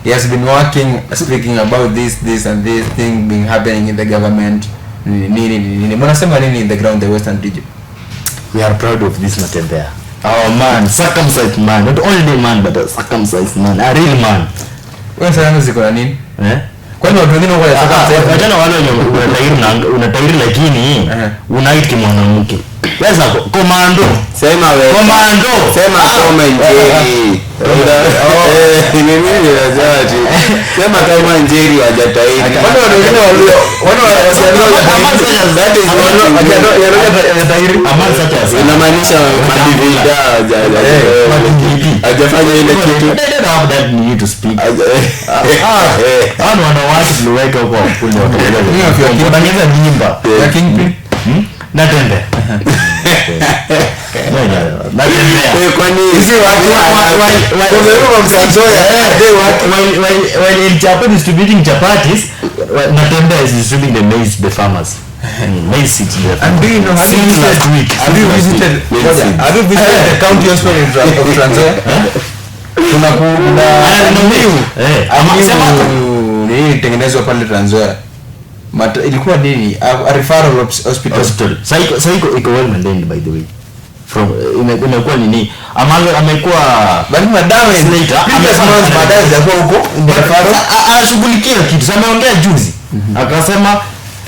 He has been working, speaking about this and this thing being happening in the government. Mnasema nini in the ground, the western region? We are proud of this Natembeya. Our man, circumcised man, not only man but a circumcised man, a real man. Wewe sana ziko na nini? Kwani watu wengine wako circumcised, achana wale unatairi lakini unaiti mwanamke. Sasa komando, sema wewe. Komando, sema kama Njeri. Mimi lazati. Sema kama Njeri hajatairi. Wale wengine that is hajatairi. Inamaanisha madivida hajafanya ile kitu. I don't have that need to speak. Wanawake tuliweka huko kule watu. Wanaweza nyimba. Ya kingpin. Natembeya. Kwani hizi when in Japan distributing chapatis, Natembeya is distributing the maize to the farmers. Maize seeds. And do you know, have you visited the county hospital of Trans Nzoia? Nini tengenezwa pale Trans Nzoia? Ilikuwa nini? A referral hospital. Sasa iko well maintained by the way. From imekuwa nini? Amekuwa bali madawa hajakuwa huko referral. Anashughulikia kitu. Sasa ameongea juzi. Akasema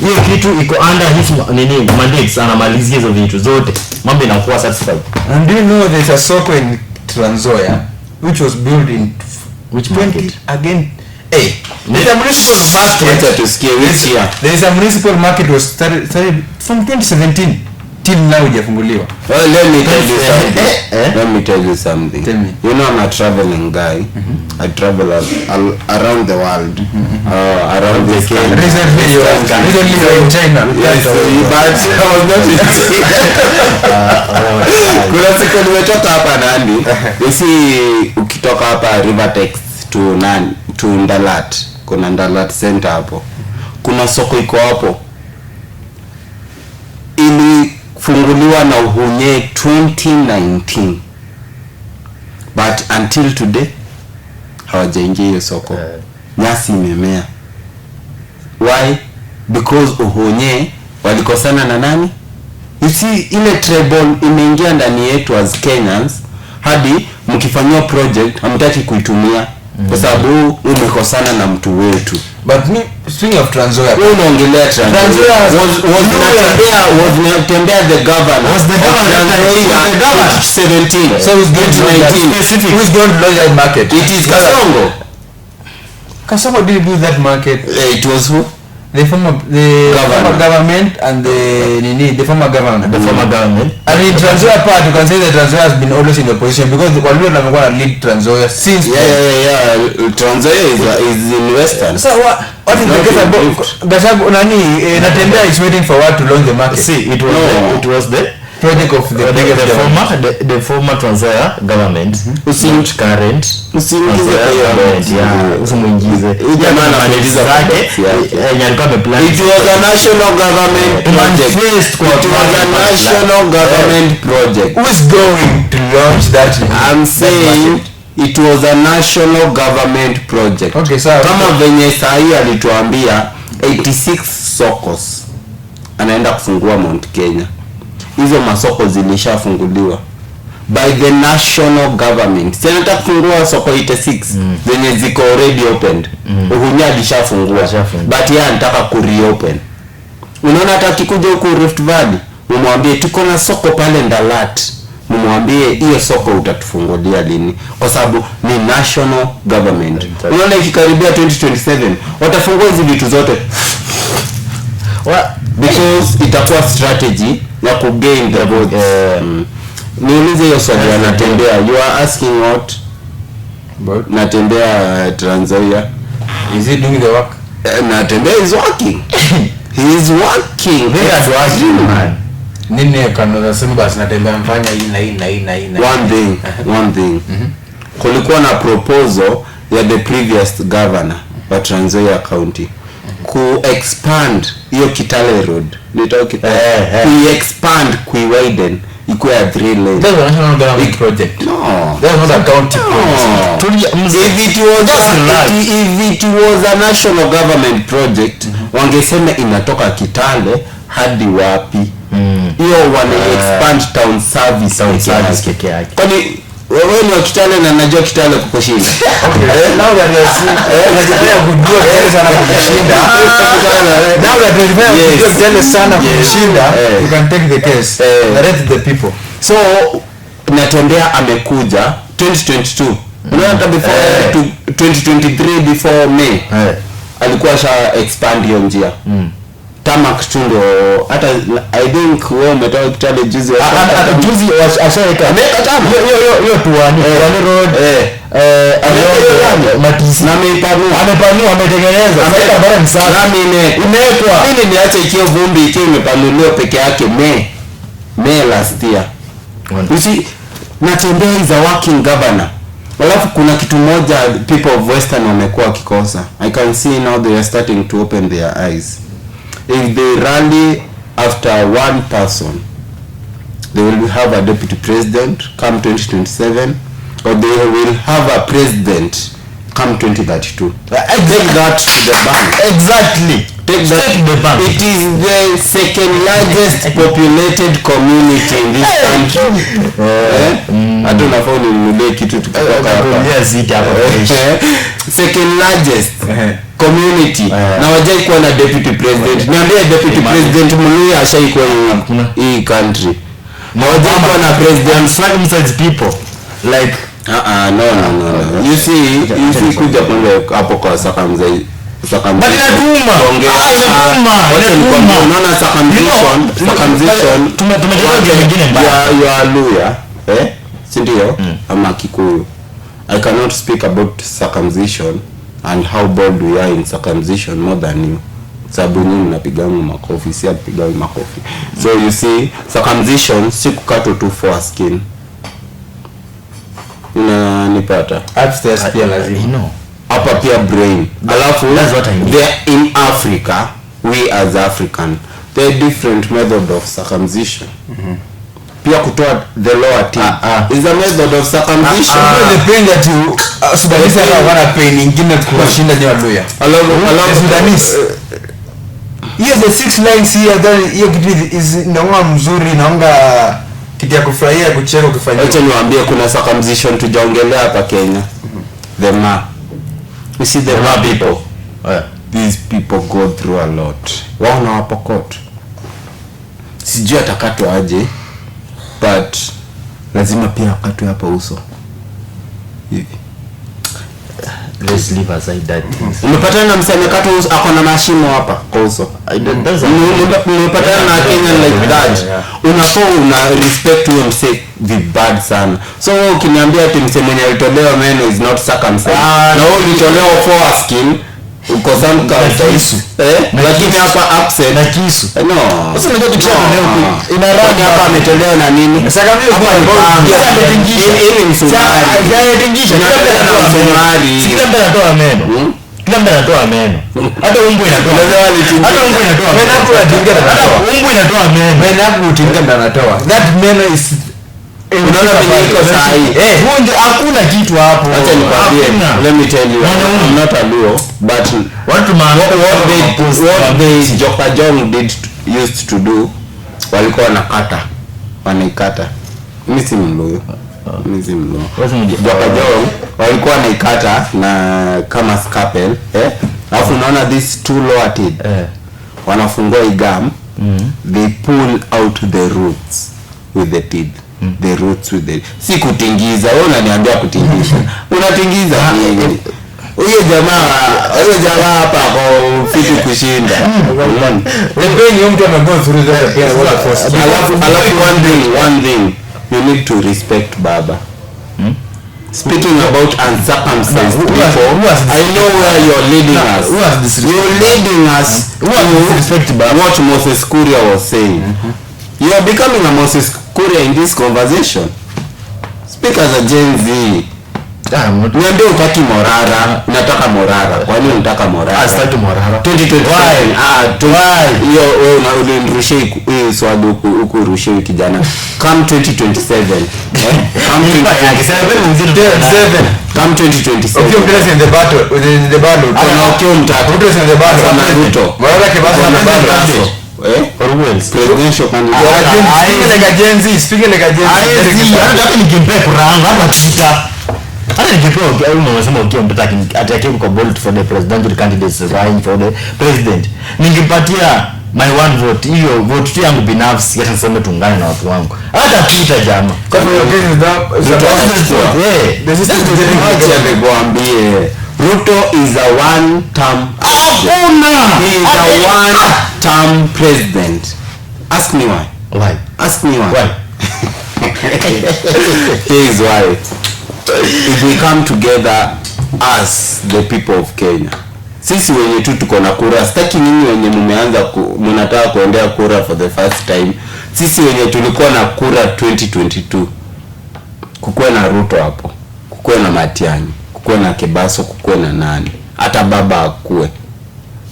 hiyo kitu iko under his nini mandates, anamalizia hizo vitu zote. Mambo inakuwa satisfied. And do you know there's a soko in Trans Nzoia which was built in which market again? There's a municipal market to scare which year. There is a municipal market was started from 2017 till now hujafunguliwa. Well, let me tell you something. Tell me. You know, I'm a traveling guy. I travel around the world. Around the country. Recently you were in China. Yes, but I was not in China. Kuna siku nimetoka hapa Nandi. You see, ukitoka hapa Rivertex to Ndalat. Kuna Ndalat Center hapo. Kuna soko iko hapo. Ilifunguliwa na Uhunye 2019. But until today hawajaingia hiyo soko. Nyasi imemea. Why? Because Uhunye walikosana na nani? You see, ile treble imeingia ndani yetu as Kenyans, hadi mkifanywa project hamtaki kuitumia kwa sababu umekosana na mtu wetu. But me, speaking of Trans Nzoia, wewe unaongelea Trans Nzoia was Natembeya the governor. Was the governor 17. So who's going to 19. Who's going to launch that market? It is Kasongo. Kasongo didn't build that market. It was who? The former government and the former government. The former government. And in Trans Nzoia part, you can say that Trans Nzoia has been always in opposition because the Walio wamekuwa lead Trans Nzoia since. Trans Nzoia is in western. So what is the case about Gachagua Natembeya is waiting for what to launch the market? See, it was the project of the former Trans Nzoia government. Current. Usiingize usimuingize. Jamaa anamaliza zake. It was a national government project. It was a national government project. Who is going to launch that? I'm saying it was a national government project. Okay, so kama venye sahi alituambia 86 sokos anaenda kufungua Mount Kenya. Hizo masoko zilishafunguliwa by the national government. Senata kufungua soko 86 zenye ziko already opened. Uhunye alishafungua but yeye anataka ku-reopen. Unaona hata kikuja huko Rift Valley, umwambie tuko na soko pale Ndalat. Mumwambie hiyo soko utatufungulia lini kwa sababu ni national government. Unaona ikikaribia 2027 watafungua hizo vitu zote. Because itakuwa strategy na ku gain the votes. Niulize hiyo swali anatembea. You are asking what? But Natembea Trans Nzoia. is he doing the work? Natembea is working. He is working. Very hard working, man. Nini kana sema basi natembea mfanya hii na One thing. Kulikuwa na proposal ya the previous governor wa Trans Nzoia County ku expand hiyo Kitale Road. Nitoa Kitale. Ku expand, ku widen ikuwa 3 lanes. That's a national government project. No. That's not a county project. If it was a national government project, wangesema inatoka Kitale hadi wapi? Hiyo wana expand town service peke yake. Kwani wewe ni wa Kitale na najua Kitale kukushinda. Now that you see, unajipea kujua Kitale sana kukushinda. Now that you kujua Kitale sana kukushinda, you can take the case. Direct the people. So Natembea amekuja 2022. Hata before 2023 before May. Alikuwa sha expand hiyo njia. Tamak tundo hata I think wewe umetoka Kitale juzi ashaweka ameka tama hiyo tuani road matisi na amepanua ametengeneza ameweka bara msasa nami imewekwa mimi niache ikiwa vumbi ikiwa imepanuliwa peke yake May last year. You see, Natembea is a working governor. Alafu kuna kitu moja people of Western wamekuwa kikosa. I can see now they are starting to open their eyes. If they rally after one person, they will have a deputy president come 2027, or they will have a president come 2032. Take that to the bank. Exactly. Take that to the bank. It is the second largest populated community in this country. Hata unafaa ninunulie kitu tukitoka hapa. Second largest community. Na wajai kuwa na deputy president. Niambia deputy president Muluya ashaikuwa hii country. Na wajai kuwa na president circumcised people like no. You see kuja kule hapo kwa circumcision. You are lawyer, sindio? Ama Kikuyu. I cannot speak about circumcision and how bold we are in circumcision more than you. Sababu nyinyi mnapigangu makofi, si apigangu makofi. So you see, circumcision si kukatwa tu for skin. Unanipata? Upstairs pia lazima. Hapa pia brain. Alafu in Africa, we as African, there are different method of circumcision. Pia kutoa the lower teeth is a method of circumcision. The pain that you Sudanese wana pain ingine kushinda ni Waluya. Along Sudanese. Yes, the 6 lines here, then hiyo kitu is inaonga mzuri, inaonga kitu ya kufurahia kucheka ukifanya. Acha niwaambie kuna circumcision tujaongelea hapa Kenya. The Ma. You see the Ma people. These people go through a lot. Wao na wapokot. Sijui atakatwa aje, but lazima pia akatwe hapa uso. Hivi. Let's leave aside that. Umepatana na msanyakato uso ako na mashimo hapa kwa uso. Umepatana na Kenya like that. Unafaa una respect huyo mse vibad sana. So ukiniambia ati mse mwenye alitolewa meno is not circumcised. Na wewe ulitolewa foreskin uko some kisu. Lakini hapa accent na kisu. No. Sasa unajua tukishatolewa ina rangi hapa ametolewa na nini? Sasa kama hii ni msumari. Kila mtu anatoa meno. Kila mtu anatoa meno. Hata umbu inatoa. Hata umbu inatoa. Meno hapo unatinga hata umbu inatoa meno. Meno hapo utinga ndo anatoa. That meno is unaona vile iko sahi. Hundi hakuna kitu hapo. Acha nikwambie. Let me tell you. I'm not a Luo, but what they Jokajong used to do, walikuwa wanaikata. Mimi si Mluo. Jokajong walikuwa wanaikata na kama scalpel, alafu unaona these two lower teeth. Wanafungua igam, they pull out the roots with the teeth. The roots with the si kutingiza. Wewe unaniambia kutingisha. Unatingiza nini? Huyo huyo jamaa hapa kwa fiti kushinda. Wewe mtu amego through that pain what force. Alafu one thing you need to respect baba. Speaking about uncircumcised people, I know where you're leading us. You're leading us to what Moses Kuria was saying. You are becoming a Moses Kuria in this conversation. Speak as a Gen Z. Niambie utaki Morara, nataka Morara. Kwa nini unataka Morara? Sitaki Morara. 2025. Why? Hiyo wewe unanirushia hii swali huku rushia kijana. Come 2027. Come 2027. Come 2027. Okay, place in the battle. In the battle. Okay, mtatu. Place in the battle. Naruto. Morara kibasa na battle. Presidential candidate. Speaking like a Gen Z. Hata nikimpe kuranga hapa Twitter. Hata nikipewa unasema ukiwa mtaka atake kwa bolt for the presidential candidates vying for the president. Ningepatia my one vote. Hiyo vote tu yangu binafsi hata niseme tuungane na watu wangu. Hata Twitter jamaa. Kwa hiyo this is the Ruto is a one-term president. He is a one-term president. Ask me why. Why? Ask me why. Why? Here is why. If we come together as the people of Kenya, sisi wenye tu tuko na kura, sitaki nyinyi wenye mnataka kuendea kura for the first time. Sisi wenye tulikuwa na kura 2022, kukuwe na Ruto hapo, kukuwe na Matiang'i, kukuwe na Kebaso, kukuwe na nani, hata baba akuwe.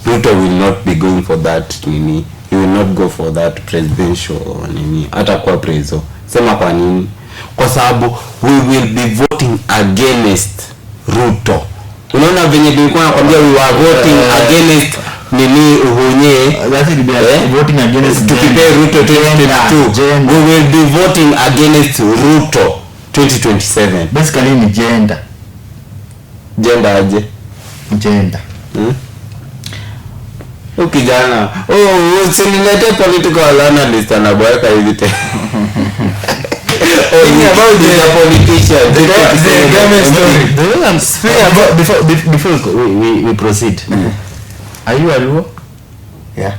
Ruto will not be going for that nini. He will not go for that presidential nini. Hata kwa preso. Sema kwa nini? Kwa sababu we will be voting against Ruto. Unaona venye nilikuwa nakwambia we were voting against nini uhunye. Voting against tukipea Ruto 2022. We will be voting against Ruto 2027. Basically ni gender. Gender aje? Gender. Ukijana. Usinilete political analyst anabweka hivi tena. About the politician. The government story. Before we proceed. Are you Aluo? Yeah.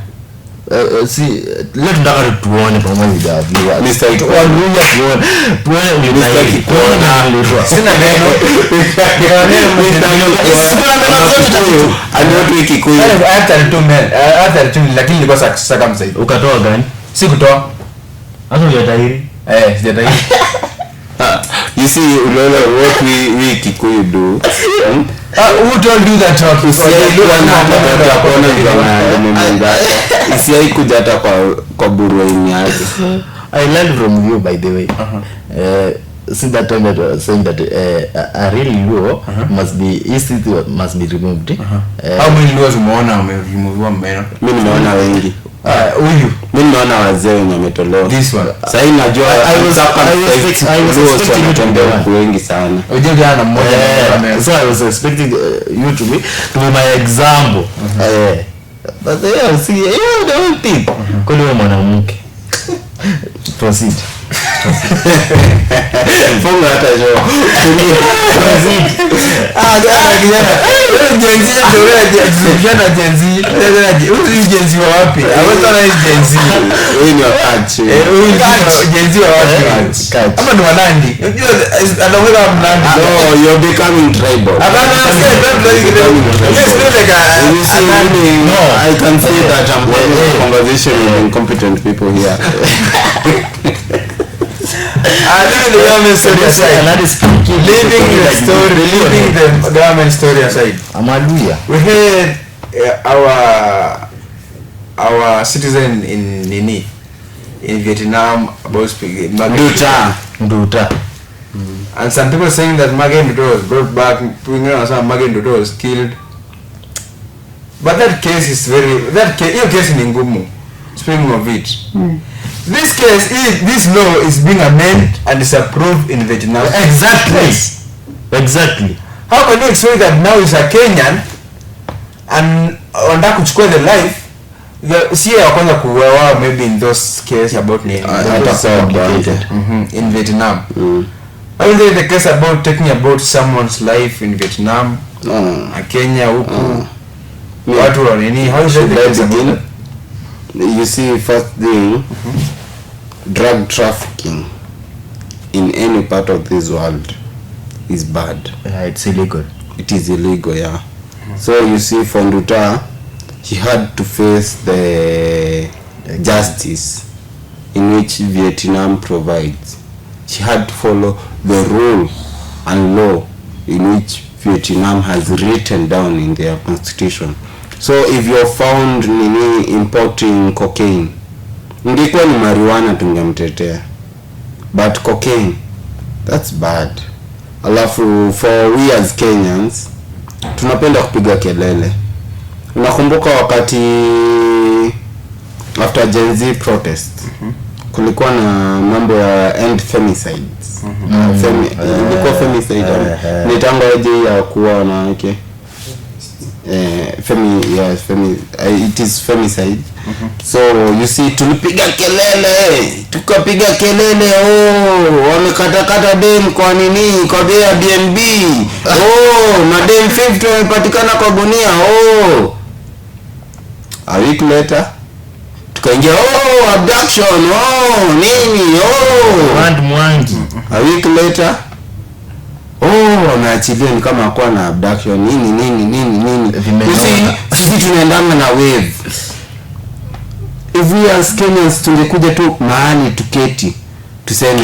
See, let's not tuone pamoja na viewer. Mr. Tuone ulitaki kuona. Sina neno. Hata tu lakini nilikuwa saka msaidi. Ukatoa gani? Sikutoa. Hata hujatahiri. Sijatahiri. You see, what we Kikuyu do. Who told you that talk? Isiai kuja hata kwa burueni yake. I learned from you, by the way. Since that time that was saying that a real Luo must be removed. How many Luos umeona umeremoviwa meno? Mimi nimeona wengi. Huyu mimi naona wazee wenye wametolewa. This one. Sasa najua I was expecting wengi sana. Unajua na mmoja. So I was expecting you to be my example. But see, the whole thing. Kwa hiyo mwanamke. Proceed. Funga hata jo. Proceed. Jenzi ndio Jenzi. Jenzi wa wapi? Aweza Jenzi. Wewe ni wakati. Jenzi wa wapi? Ama ni Wanandi. Anaweza Mnandi. No, you're becoming tribal. I can see that I'm having a conversation with incompetent people here. Leaving the government story aside. Leaving the government story aside. Amaluya. We had our citizen in Vietnam about speaking Nduta. And some people saying that Magen Nduta was brought back. Magen Nduta was killed. But that case is your case in Ngumu. Speaking of it. This case this law is being amended and is approved in Vietnam. Exactly. How can you explain that now is a Kenyan and wanataka kuchukua the life? See ya kwanza kuwewa maybe in those case about in Vietnam. I will the case about taking about someone's life in Vietnam. Kenya huku watu wa nini, how should I begin? You see, first thing, drug trafficking in any part of this world is bad. It's illegal. It is illegal, yeah. So you see, for Nduta, he had to face the justice in which Vietnam provides. He had to follow the rule and law in which Vietnam has written down in their constitution. So if you're found importing cocaine, ingekuwa ni marijuana tungemtetea, but cocaine, that's bad. Alafu for we as Kenyans tunapenda kupiga kelele. Unakumbuka wakati after Gen Z protest kulikuwa na mambo ya end femicides. Ilikuwa femicide. Ni tango aje ya kuwa wanawake. It is femicide. So you see, tulipiga kelele, tukapiga kelele, wamekatakata dem kwa nini, kwa bei ya BNB, madem 50 wamepatikana kwa gunia, a week later tukaingia abduction, nini, Mwangi. a week later wameachilia ni kama hakuwa na abduction, nini. Sisi tunaendana na wave. If we as Kenyans tungekuja tu mahali tuketi tuseme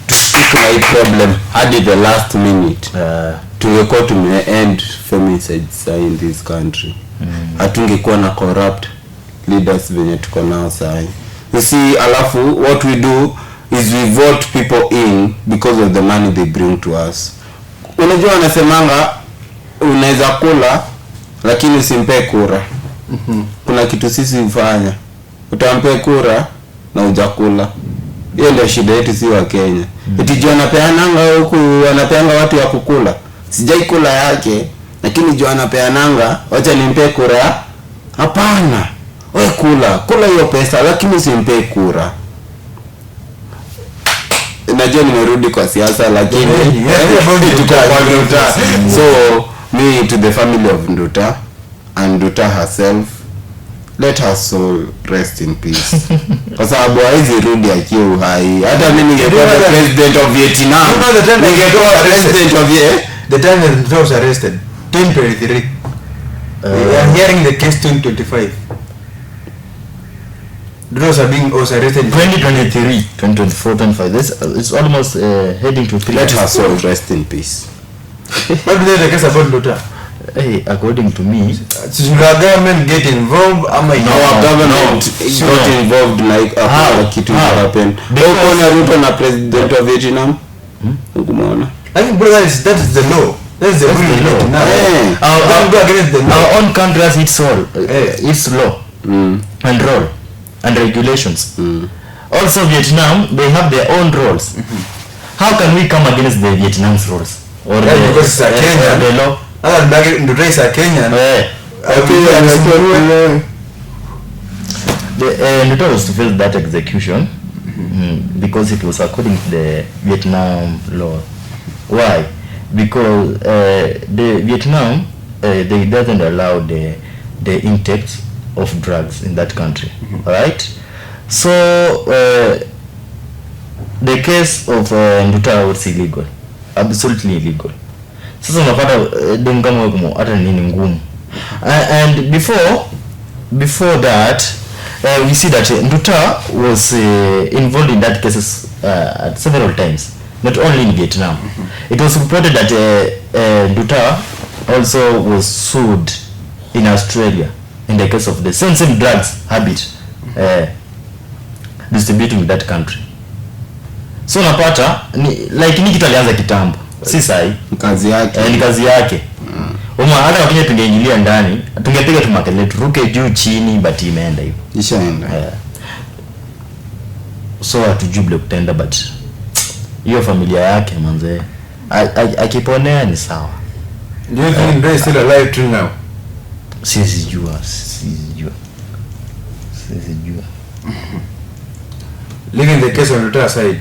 tushike na hii problem hadi the last minute, tungekuwa tume-end femicides in this country. Hatungekuwa na corrupt leaders venye tuko nao sahi. You see, alafu what we do is we vote people in because of the money they bring to us. Unajua wanasemanga unaweza kula lakini usimpe kura. Kuna kitu sisi ufanya, utampe kura na hujakula. Hiyo ndio shida yetu si wa Kenya. Eti jua anapeananga huku, anapeanga watu ya kukula. Sijai kula yake, lakini jua anapeananga, wacha nimpe kura. Hapana. Wewe kula hiyo pesa lakini usimpe kura. Najua nimerudi kwa siasa lakini tuko kwa Nduta. So me to the family of Nduta and Nduta herself, let her soul rest in peace. Kwa sababu haizi rudi akiwa uhai. Hata mimi ningekuwa president of Vietnam, ningekuwa president of the time when Nduta was arrested 2023. We are hearing the case 2025. Those are being also arrested 2023, 2024, 2025. It's almost heading to 3 let years. her soul rest in peace. What do they case about Nduta? Hey, according to me, should our government get involved? Our government got involved like kitu happen. Ruto na president of Vietnam. Ukumona. I think brother, that is the law. That's the law. Our own country has its all, its law and rule and regulations. Also Vietnam, they have their own rules. How can we come against the Vietnam's rules? Or because it's a Kenyan. The law. Nduta is a Kenyan. Nduta was to face that execution because it was according to the Vietnam law. Why? Because the Vietnam they doesn't allow the intake of drugs in that country. Alright? So the case of Nduta was illegal. Absolutely illegal. Sasa unapata demu kama huko hata nini ngumu. And before that we see that Nduta was involved in that cases at several times, not only in Vietnam. It was reported that Nduta also was sued in Australia in the case of the same drugs habit distributing in that country. So unapata like ni kitu alianza kitambo, si sahi kazi yake. Ni kazi yake. Hata wakija tungeingilia ndani, tungepiga tu makelele turuke juu chini, but imeenda hivyo. Ishaenda. So hatujui kutenda, but hiyo familia yake manze akiponea ni sawa. Do you think they still alive till now? Sijua. Leaving the case on Nduta aside,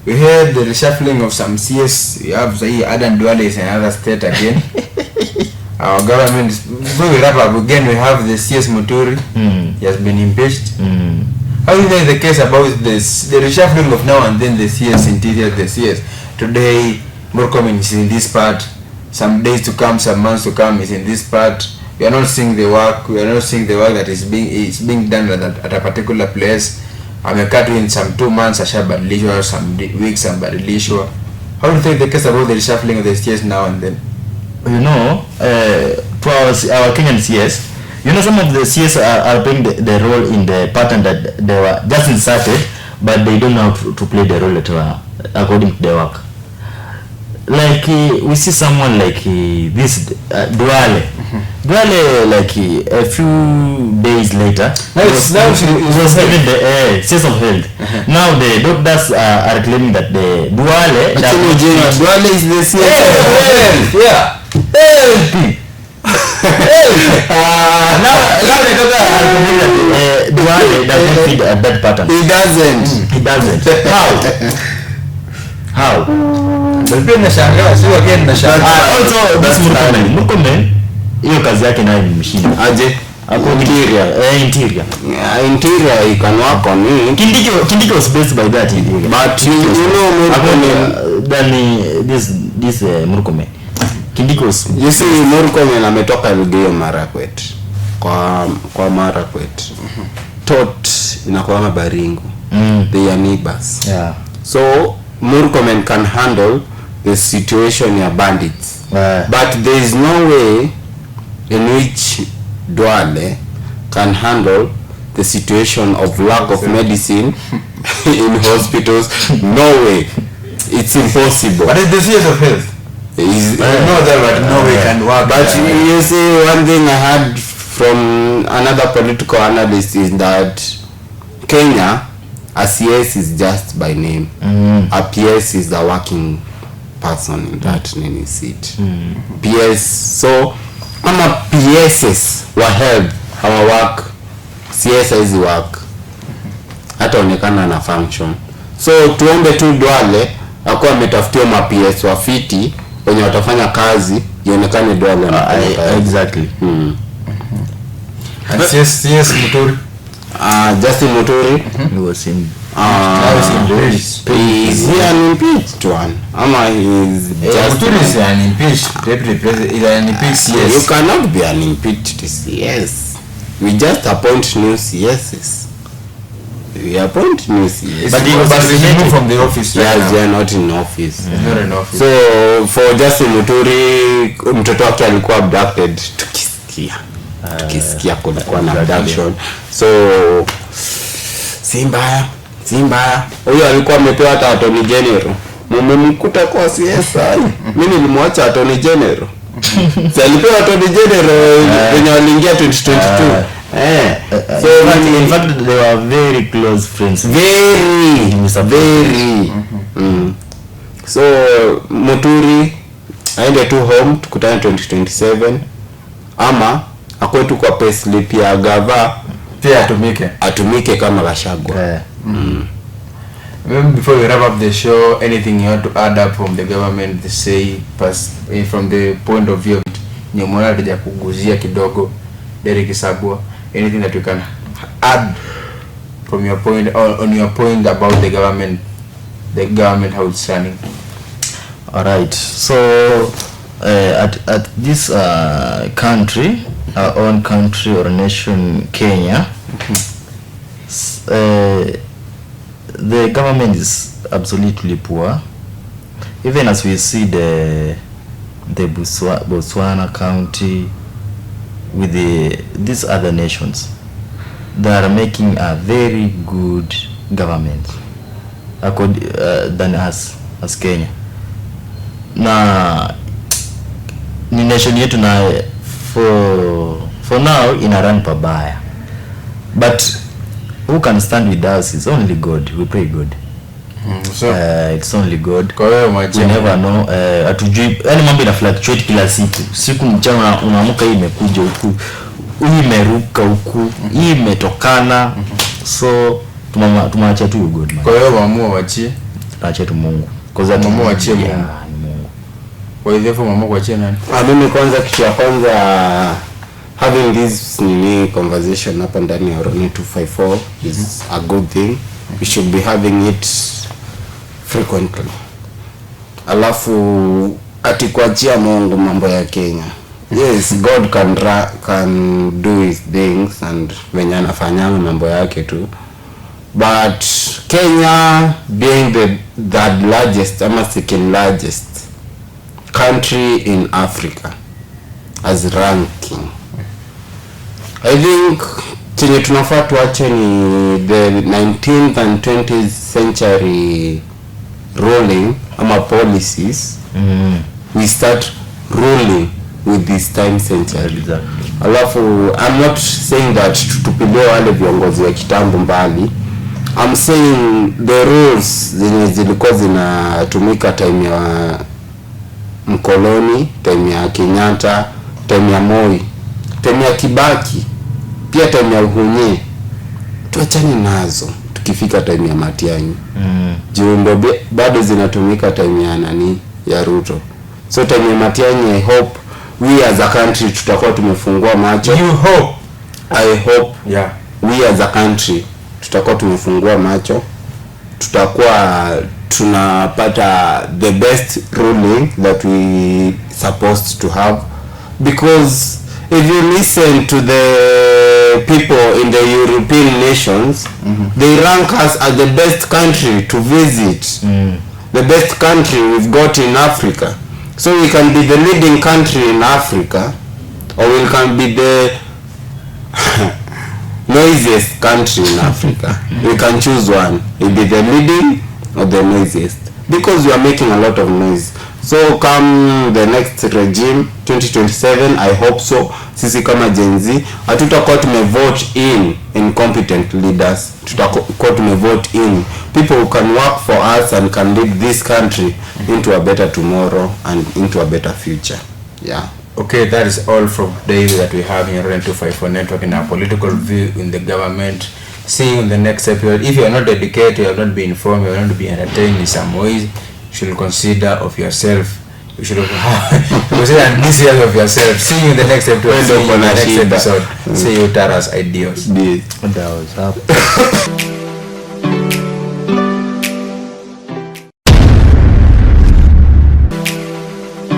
we heard the reshuffling of some CS. We have Adan Duale is another state again. Our government, before we wrap up again, we have the CS Muturi. He has been impeached. How is that the case about this, the reshuffling of now and then the CS interior, the CS? Today, Murkomen is in this part. Some days to come, some months to come is in this part. We are not seeing the work. We are not seeing the work that is being done at a particular place. Amekaa tu in some 2 months ashabadilishwa, some weeks ambadilishwa. How do you think the case about the reshuffling of the CS now and then? You know, for our Kenyan CS, you know, some of the CS are playing the role in the pattern that they were just inserted, but they don't know how to play the role according to their work. Like we see someone like this Duale. Duale, like a few days later, it was given the CS of health. Now the doctors are claiming that the Duale is the CS of health. Yeah. Now the doctor are claiming that Duale does not fit that pattern. He doesn't. How? Also that's Murkomen. Hiyo kazi yake nayo ni mshindi. Aje? Interior you can work on it. Kindiki was based by that interior. But you know Murkomen than this Murkomen. Kindiki was, you see Murkomen ametoka Elgeyo Marakwet. Kwa Marakwet. Tot inakuwa Baringo. They are neighbors. Yeah. So Murkomen can handle the situation ya bandits. But there is no way in which Duale can handle the situation of lack of medicine in hospitals. No way. It's impossible. But it's the CS of health. No way can work. But you see, one thing I heard from another political analyst is that Kenya, a CS is just by name. A PS is the working person in that seat. PS, so ama PSs wa help our work, CS is work hata onekana na function. So tuombe tu Duale akuwa ametafutiwa ma PS wa fiti wenye watafanya kazi ionekane Duale. Exactly. And CS Muturi. Justin Muturi was in is he an impeached one? Ama is Muturi is an impeached deputy president, is an impeached CS. You cannot be an impeached CS. We just appoint new CSs. We appoint new CSs. But he was removed from the office. Yes, they are not in office. Not in office. So for Justin Muturi, mtoto wake alikuwa abducted. Tukisikia kulikuwa na abduction. So si mbaya. Huyo alikuwa amepewa hata Attorney General. Mmemkuta kwa CS. Mimi nilimwacha Attorney General. So alipewa Attorney General when waliingia 2022. So in fact they were very close friends. Very. So Muturi aende tu home, tukutane 2027 ama akwe tu kwa payslip ya gava pia atumike kama Gachagua. Before we wrap up the show, anything you want to add up from the government, say from the point of view nyomona tuja kuguzia kidogo Derrick ISABWA, anything that you can add from your point or on your point about the government how it's running? All right, so at this country, our own country or nation, Kenya, the government is absolutely poor. Even as we see the Botswana county with these other nations, they are making a very good government than us as Kenya. Na ni nation yetu na for now ina run pabaya, but who can stand with us is only God. We pray God. So it's only God. Kwa hiyo we never know. Atujui, yani mambo ina fluctuate kila siku mchana unaamka hii imekuja huku, hii imeruka huku, hii imetokana. So tumaacha tu God. Kwa hiyo waamua wachie tunaachia tu Mungu. Cause mama waachie Mungu. Kwa hivyo mama kuachia nani? Mimi kwanza kitu ya kwanza having this conversation hapa ndani ya Orone 254 is a good thing. We should be having it frequently. Alafu ati kuachia Mungu mambo ya Kenya. Yes, God can do his things and venye anafanya mambo yake tu. But Kenya being the largest ama second largest country in Africa as ranking, I think chenye tunafaa tuache ni the 19th and 20th century ruling ama policies. We start ruling with this time century. Alafu I'm not saying that tutupilie wale viongozi wa kitambo mbali. I'm saying the rules zenye zilikuwa zinatumika time ya mkoloni, time ya Kenyatta, time ya Moi, time ya Kibaki, pia time ya Uhunye, tuachane nazo tukifika time ya Matiang'i. Juu ndo bado zinatumika time ya nani, ya Ruto. So time ya Matiang'i, I hope we as a country tutakuwa tumefungua macho. You hope? I hope. Yeah. We as a country tutakuwa tumefungua macho, tutakuwa tunapata the best ruling that we supposed to have, because if you listen to the people in the European nations, they rank us as the best country to visit, the best country we've got in Africa. So we can be the leading country in Africa, or we can be the noisiest country in Africa. We can choose one. It'll be the leading or the noisiest, because we are making a lot of noise. So come the next regime 2027, I hope so, sisi kama Gen Z hatutakuwa tumevote in incompetent leaders. Tutakuwa tumevote in people who can work for us and can lead this country into a better tomorrow and into a better future. Yeah. Okay, that is all from today that we have in Orone 254 Network in our political view in the government. See you in the next episode. If you are not educated, you have not been informed, you have not been entertained in some ways, you should consider of yourself. You should consider this year of yourself. See you in the next episode. See you, Taras Ideas. That was up.